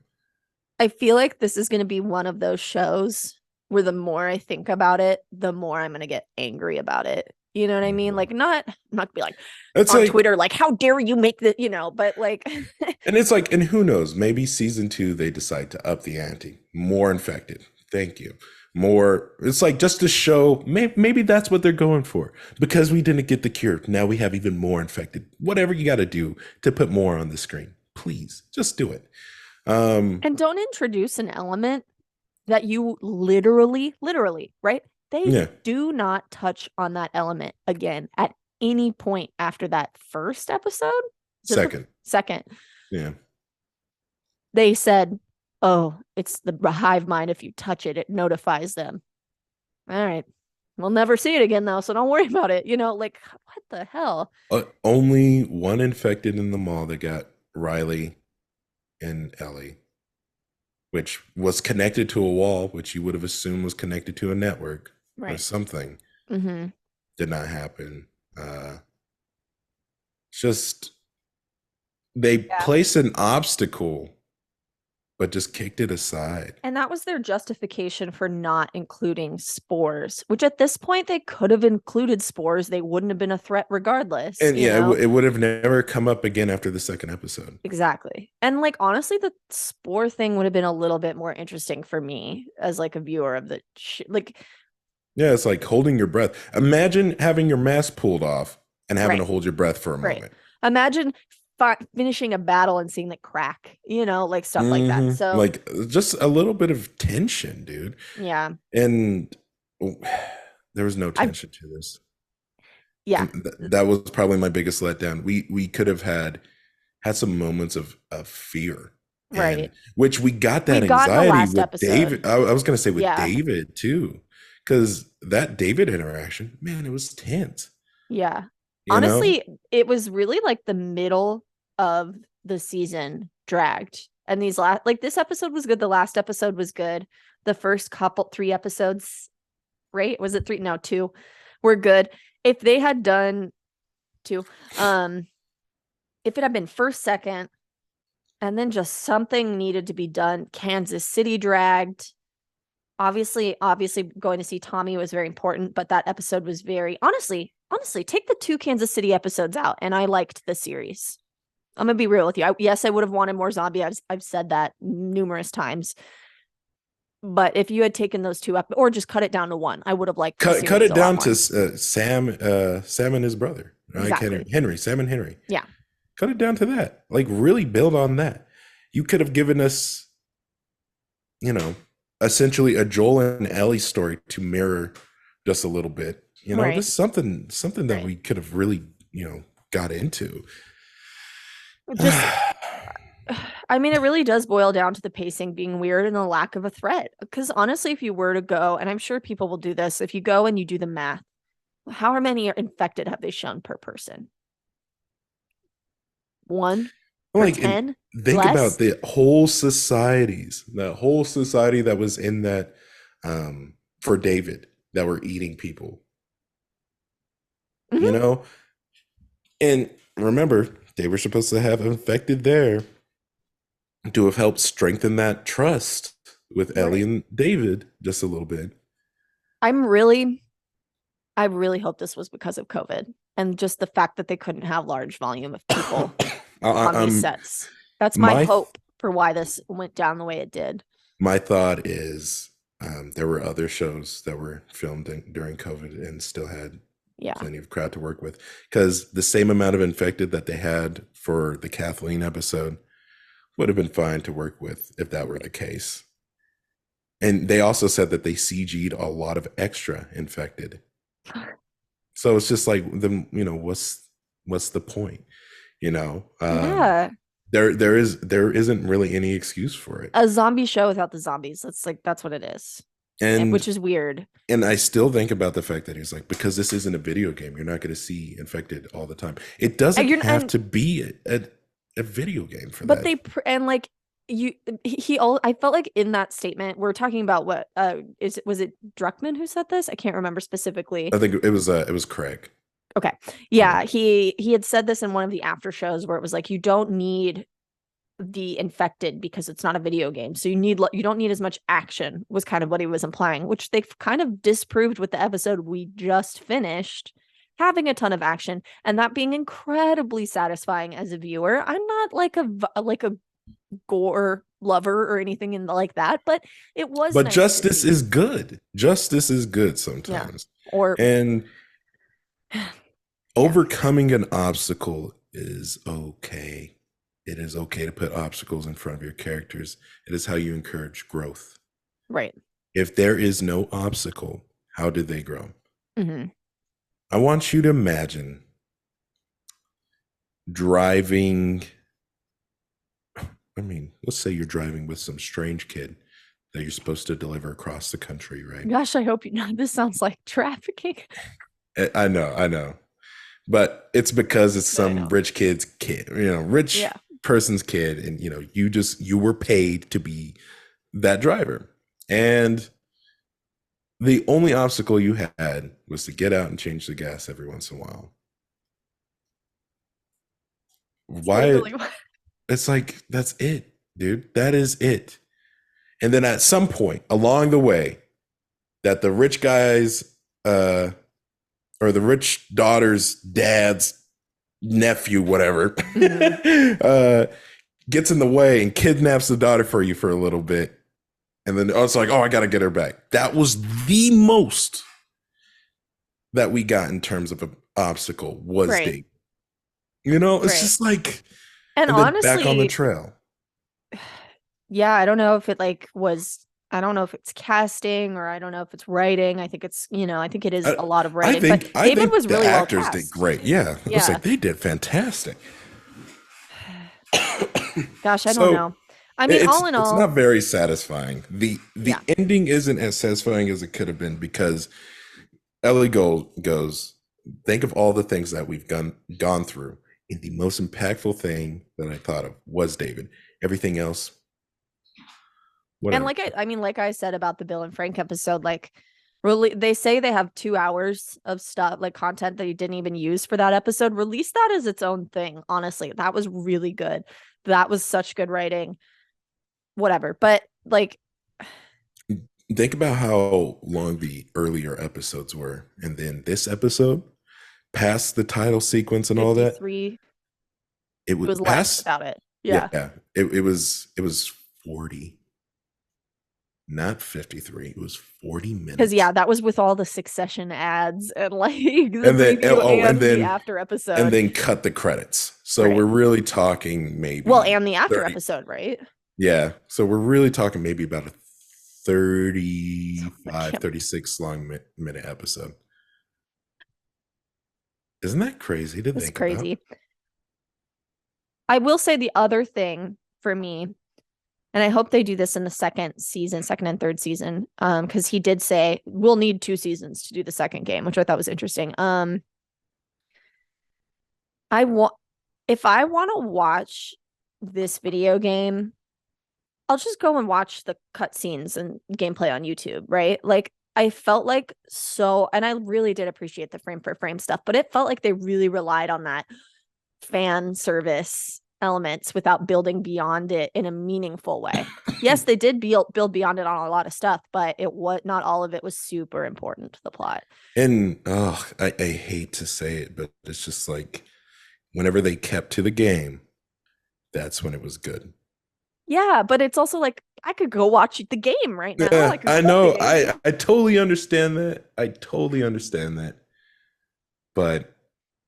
I feel like this is going to be one of those shows where the more I think about it, the more I'm going to get angry about it. You know what I mean? Like, I'm not gonna be like It's on like, Twitter, like, how dare you make the, but like, and it's like, and who knows? Maybe season 2 they decide to up the ante. More infected. Thank you. More. It's like just to show. Maybe that's what they're going for. Because we didn't get the cure, now we have even more infected. Whatever you got to do to put more on the screen, please just do it. and don't introduce an element that you literally, right? They Yeah. do not touch on that element again at any point after that first episode. Second. Yeah. They said, oh, it's the hive mind. If you touch it, it notifies them. All right. We'll never see it again, though, so don't worry about it. Like, what the hell? Only one infected in the mall that got Riley and Ellie, which was connected to a wall, which you would have assumed was connected to a network or something. Mm-hmm. Did not happen. Just they placed an obstacle, but just kicked it aside. And that was their justification for not including spores, which at this point they could have included spores. They wouldn't have been a threat regardless. And yeah, it would have never come up again after the second episode. Exactly. And like, honestly, the spore thing would have been a little bit more interesting for me as like a viewer of the yeah, it's like holding your breath. Imagine having your mask pulled off and having to hold your breath for a moment. Imagine finishing a battle and seeing the crack, like stuff like that. So Like just a little bit of tension, dude. yeah, And there was no I tension to this. yeah, And that was probably my biggest letdown. We could have had some moments of fear, and right. which we got We that got in the anxiety last with episode. David. I was gonna say with Yeah, David too, because that David interaction, man, it was tense. yeah. You know, Honestly, it was really like the middle of the season dragged. And these last, like this episode was good. The last episode was good. The first couple, 3 episodes, right? Was it 3? No, 2 were good. If they had done 2, if it had been first, second, and then just something needed to be done. Kansas City dragged. Obviously, going to see Tommy was very important, but that episode was very honestly, take the 2 Kansas City episodes out, and I liked the series. I'm gonna be real with you. Yes, I would have wanted more zombie. I've said that numerous times. But if you had taken those 2 up or just cut it down to 1, I would have liked the cut series it a lot down to more. Sam and his brother. Exactly. Henry, Sam and Henry. Yeah. Cut it down to that. Like really build on that. You could have given us, essentially a Joel and Ellie story to mirror just a little bit. Right. Just something that Right. we could have really, got into. Just I mean, it really does boil down to the pacing being weird and the lack of a threat. Because honestly, if you were to go, and I'm sure people will do this, if you go and you do the math, how many are infected have they shown per person? 1 per Like, 10? think Less? about the whole societies, that whole society that was in that for David that were eating people. Mhm. And remember, they were supposed to have infected there to have helped strengthen that trust with Ellie Right. and David just a little bit. I really hope this was because of COVID and just the fact that they couldn't have large volume of people on these sets. That's my hope for why this went down the way it did. My thought is there were other shows that were filmed during COVID and still had plenty of crowd to work with, because the same amount of infected that they had for the Kathleen episode would have been fine to work with if that were the case. And they also said that they CG'd a lot of extra infected. So it's just like, then, what's the point? Yeah. There isn't really any excuse for it. A zombie show without the zombies. That's what it is. And which is weird. And I still think about the fact that he's like, because this isn't a video game, you're not going to see infected all the time. It doesn't have to be a video game for that. But I felt like in that statement, we're talking about what was it Druckmann who said this? I can't remember specifically. I think it was Craig. Okay. Yeah, he had said this in one of the after shows where it was like, you don't need the infected because it's not a video game. So you don't need as much action, was kind of what he was implying, which they kind of disproved with the episode we just finished, having a ton of action and that being incredibly satisfying as a viewer. I'm not like a gore lover or anything like that, but it was But nice justice is good. Justice is good sometimes. Yeah. Overcoming an obstacle is okay. It is okay to put obstacles in front of your characters. It is how you encourage growth. Right. If there is no obstacle, how do they grow? Mm-hmm. I want you to imagine driving. I mean, let's say you're driving with some strange kid that you're supposed to deliver across the country, right? Gosh, I hope you know this sounds like trafficking. I know. But it's because it's some rich kid's kid, rich person's kid. And, you were paid to be that driver. And the only obstacle you had was to get out and change the gas every once in a while. Why? It's like, that's it, dude. That is it. And then at some point along the way, that the rich guy's, or the rich daughter's dad's nephew, whatever, gets in the way and kidnaps the daughter for you for a little bit. And then it's like, oh, I got to get her back. That was the most that we got in terms of an obstacle was date. It's just like, And and then back on the honestly, trail. yeah, I don't know if it like was I don't know if it's casting or I don't know if it's writing. I think it's, I think it is I, a lot of I writing, but think I David think was the really well actors did cast. great. Yeah, it was Yeah. like they did fantastic. Gosh, I don't So know. I mean, all in it's not all, very satisfying. The yeah. ending isn't as satisfying as it could have been because Ellie goes, think of all the things that we've gone through. And the most impactful thing that I thought of was David. Everything else, And whatever. like I said about the Bill and Frank episode, like really they say they have 2 hours of stuff like content that you didn't even use for that episode. Release that as its own thing. Honestly, that was really good. That was such good writing. Whatever. But like, Think about how long the earlier episodes were, and then this episode, past the title sequence and all that, 53, it it was was less past. about it. Yeah. Yeah, it was 40, not 53. It was 40 Because yeah, minutes. that was with all the Succession ads and like the And then preview and and the then after and episode. then cut the credits. So Right. we're really talking Well, maybe and the after 30. episode, right? Yeah. So we're really talking maybe about a I 35, can't 36 long minute episode. Isn't that crazy to It's think about? crazy. I will say the other thing for me, and I hope they do this in the second and third season, because he did say we'll need 2 seasons to do the second game, which I thought was interesting. I want if I want to watch this video game, I'll just go and watch the cutscenes and gameplay on YouTube, right? Like I felt like and I really did appreciate the frame for frame stuff, but it felt like they really relied on that fan service elements without building beyond it in a meaningful way. Yes, they did build beyond it on a lot of stuff, but not all of it was super important to the plot. And I hate to say it, but it's just like whenever they kept to the game, that's when it was good. Yeah, but it's also like I could go watch the game right now. Yeah, I could I play know. it. I totally understand that. I totally understand that. But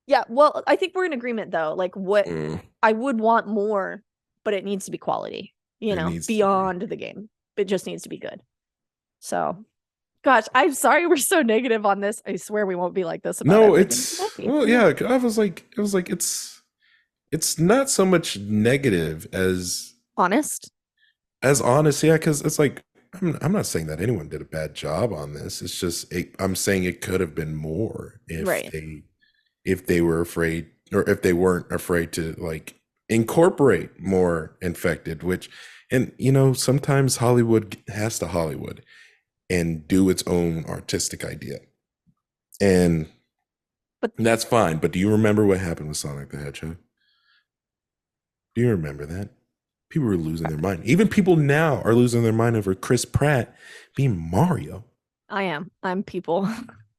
Yeah, well, I think we're in agreement though. Like what mm, I would want more, but it needs to be quality, it needs to be. beyond the game. It just needs to be good. So, gosh, I'm sorry we're so negative on this. I swear we won't be like this about No, everything. it's well, yeah. I was like, it was like it's not so much negative Honest. as honest, yeah, because it's like I'm not saying that anyone did a bad job on this. It's just I'm saying it could have been more Right. if they were afraid or if they weren't afraid to like incorporate more infected. Which and sometimes Hollywood has to Hollywood and do its own artistic idea, and But that's fine. But do you remember what happened with Sonic the Hedgehog? Do you remember that? People were losing their mind. Even people now are losing their mind over Chris Pratt being Mario. I am. I'm people.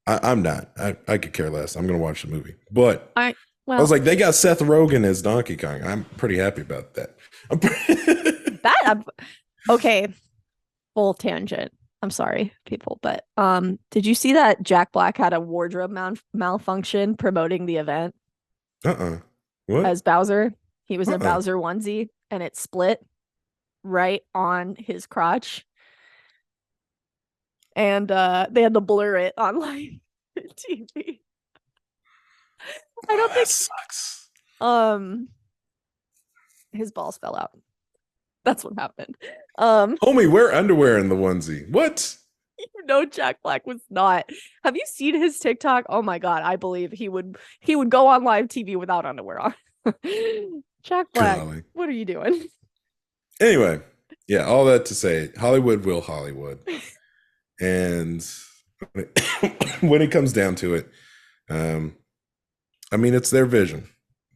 I'm not. I could care less. I'm gonna watch the movie. But I I was well like, they got Seth Rogen as Donkey Kong. I'm pretty happy about that. okay, full tangent. I'm sorry, people, but did you see that Jack Black had a wardrobe malfunction promoting the event What? as Bowser? He was in a Uh-uh. Bowser onesie and it split right on his crotch. And they had to blur it on live TV. I don't that think sucks. his balls fell out. That's what happened. Homie, wear underwear in the onesie. What? Jack Black was not. Have you seen his TikTok? Oh my god, I believe he would go on live TV without underwear on. Jack Black, Golly. what are you doing? Anyway, yeah, all that to say, Hollywood will Hollywood. And when it comes down to it, I mean, it's their vision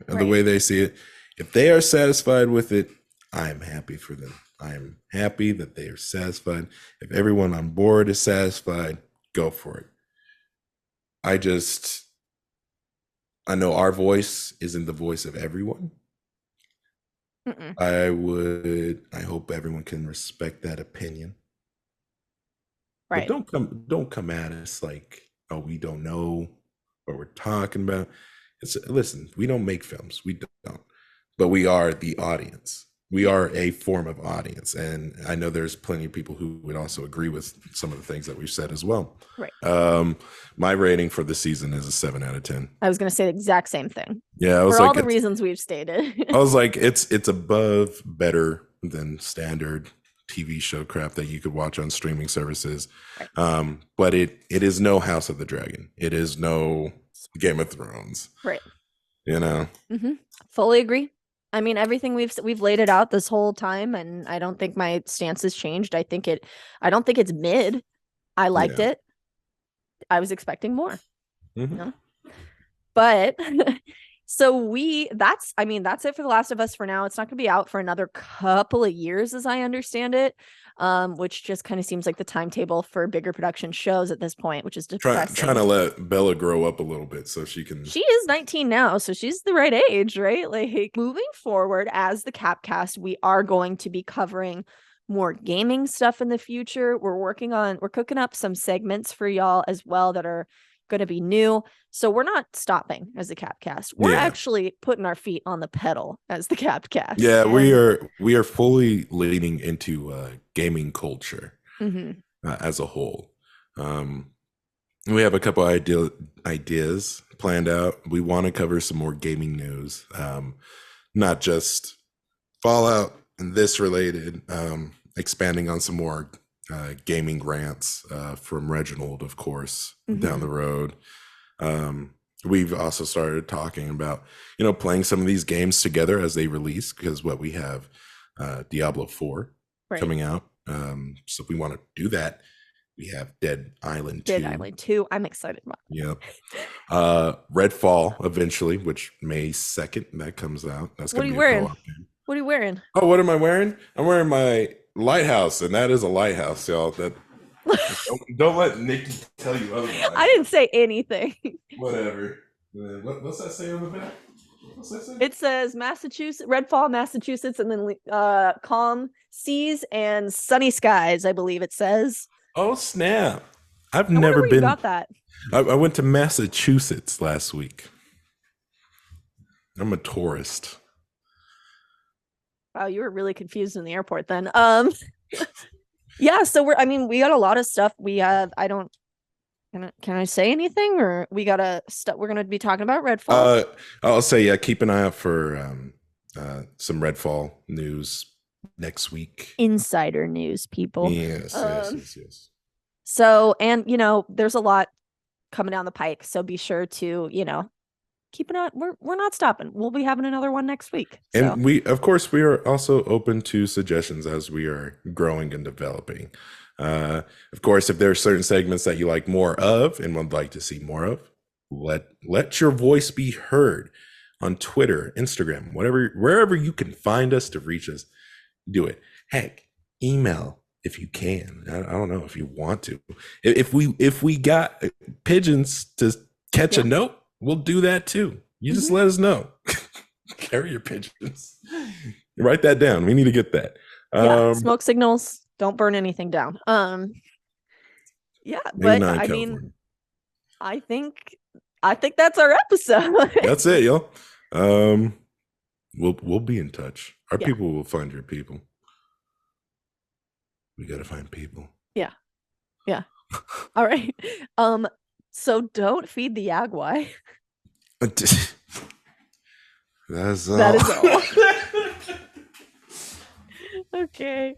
and the Right. way they see it. If they are satisfied with it, I am happy for them. I am happy that they are satisfied. If everyone on board is satisfied, go for it. I know our voice isn't the voice of everyone. Mm-mm. I hope everyone can respect that opinion. Right. But don't come at us like, oh, we don't know what we're talking about. Listen, we don't make films. We don't. but we are the audience. We are a form of audience. And I know there's plenty of people who would also agree with some of the things that we've said as well. Right. My rating for the season is a 7 out of 10. I was going to say the exact same thing. Yeah, I was for like, all the reasons we've stated. I was like, it's above, better than standard TV show crap that you could watch on streaming services. Right. But it is no House of the Dragon. It is no Game of Thrones. Right. You know. Fully agree. I mean, everything we've laid it out this whole time, and I don't think my stance has changed. I don't think it's mid. I liked it. I was expecting more. You know? But so that's it for The Last of Us for now. It's not going to be out for another couple of years, as I understand it, which just kind of seems like the timetable for bigger production shows at this point, which is depressing. Trying to let Bella grow up a little bit so she can. She is 19 now, so she's the right age, right? Like, moving forward as the Capcast, we are going to be covering more gaming stuff in the future. We're cooking up some segments for y'all as well that are going to be new. So we're not stopping as the Capcast. We're actually putting our feet on the pedal as the Capcast. Yeah, we are fully leaning into gaming culture as a whole. We have a couple ideas planned out. We want to cover some more gaming news, not just Fallout and this related, expanding on some more gaming rants from Reginald, of course, down the road. We've also started talking about, playing some of these games together as they release, because we have Diablo 4 coming out. So we want to do that. We have Dead Island 2. Dead Island 2. I'm excited about. Yep. Redfall eventually, which May 2nd, that comes out. That's what are you wearing? What are you wearing? Oh, what am I wearing? I'm wearing my lighthouse, and that is a lighthouse, y'all. That don't let Nikki tell you otherwise. I didn't say anything. Whatever. What's that say on the back? What's that say? It says Redfall, Massachusetts, and then calm seas and sunny skies, I believe it says. Oh, snap. I've never been. You got that. I went to Massachusetts last week. I'm a tourist. Wow, you were really confused in the airport then. Yeah, so we got a lot of stuff. We have, can I say anything, or we got we're going to be talking about Redfall? I'll say, keep an eye out for some Redfall news next week. Insider news, people. Yes. So, and there's a lot coming down the pike, so be sure to keep an eye. We're not stopping. We'll be having another one next week. So. And we are also open to suggestions as we are growing and developing. Of course, if there are certain segments that you like more of and would like to see more of, let your voice be heard on Twitter, Instagram, wherever you can find us to reach us. Do it. Heck, email if you can. I don't know if you want to. If we got pigeons to catch a note, we'll do that too. You just let us know. Carry your pigeons. Write that down. We need to get that. Smoke signals. Don't burn anything down. But I mean, I think that's our episode. That's it, yo. We'll be in touch. Our people will find your people. We gotta find people. Yeah. All right. So don't feed the Yagwai. That is all. Okay.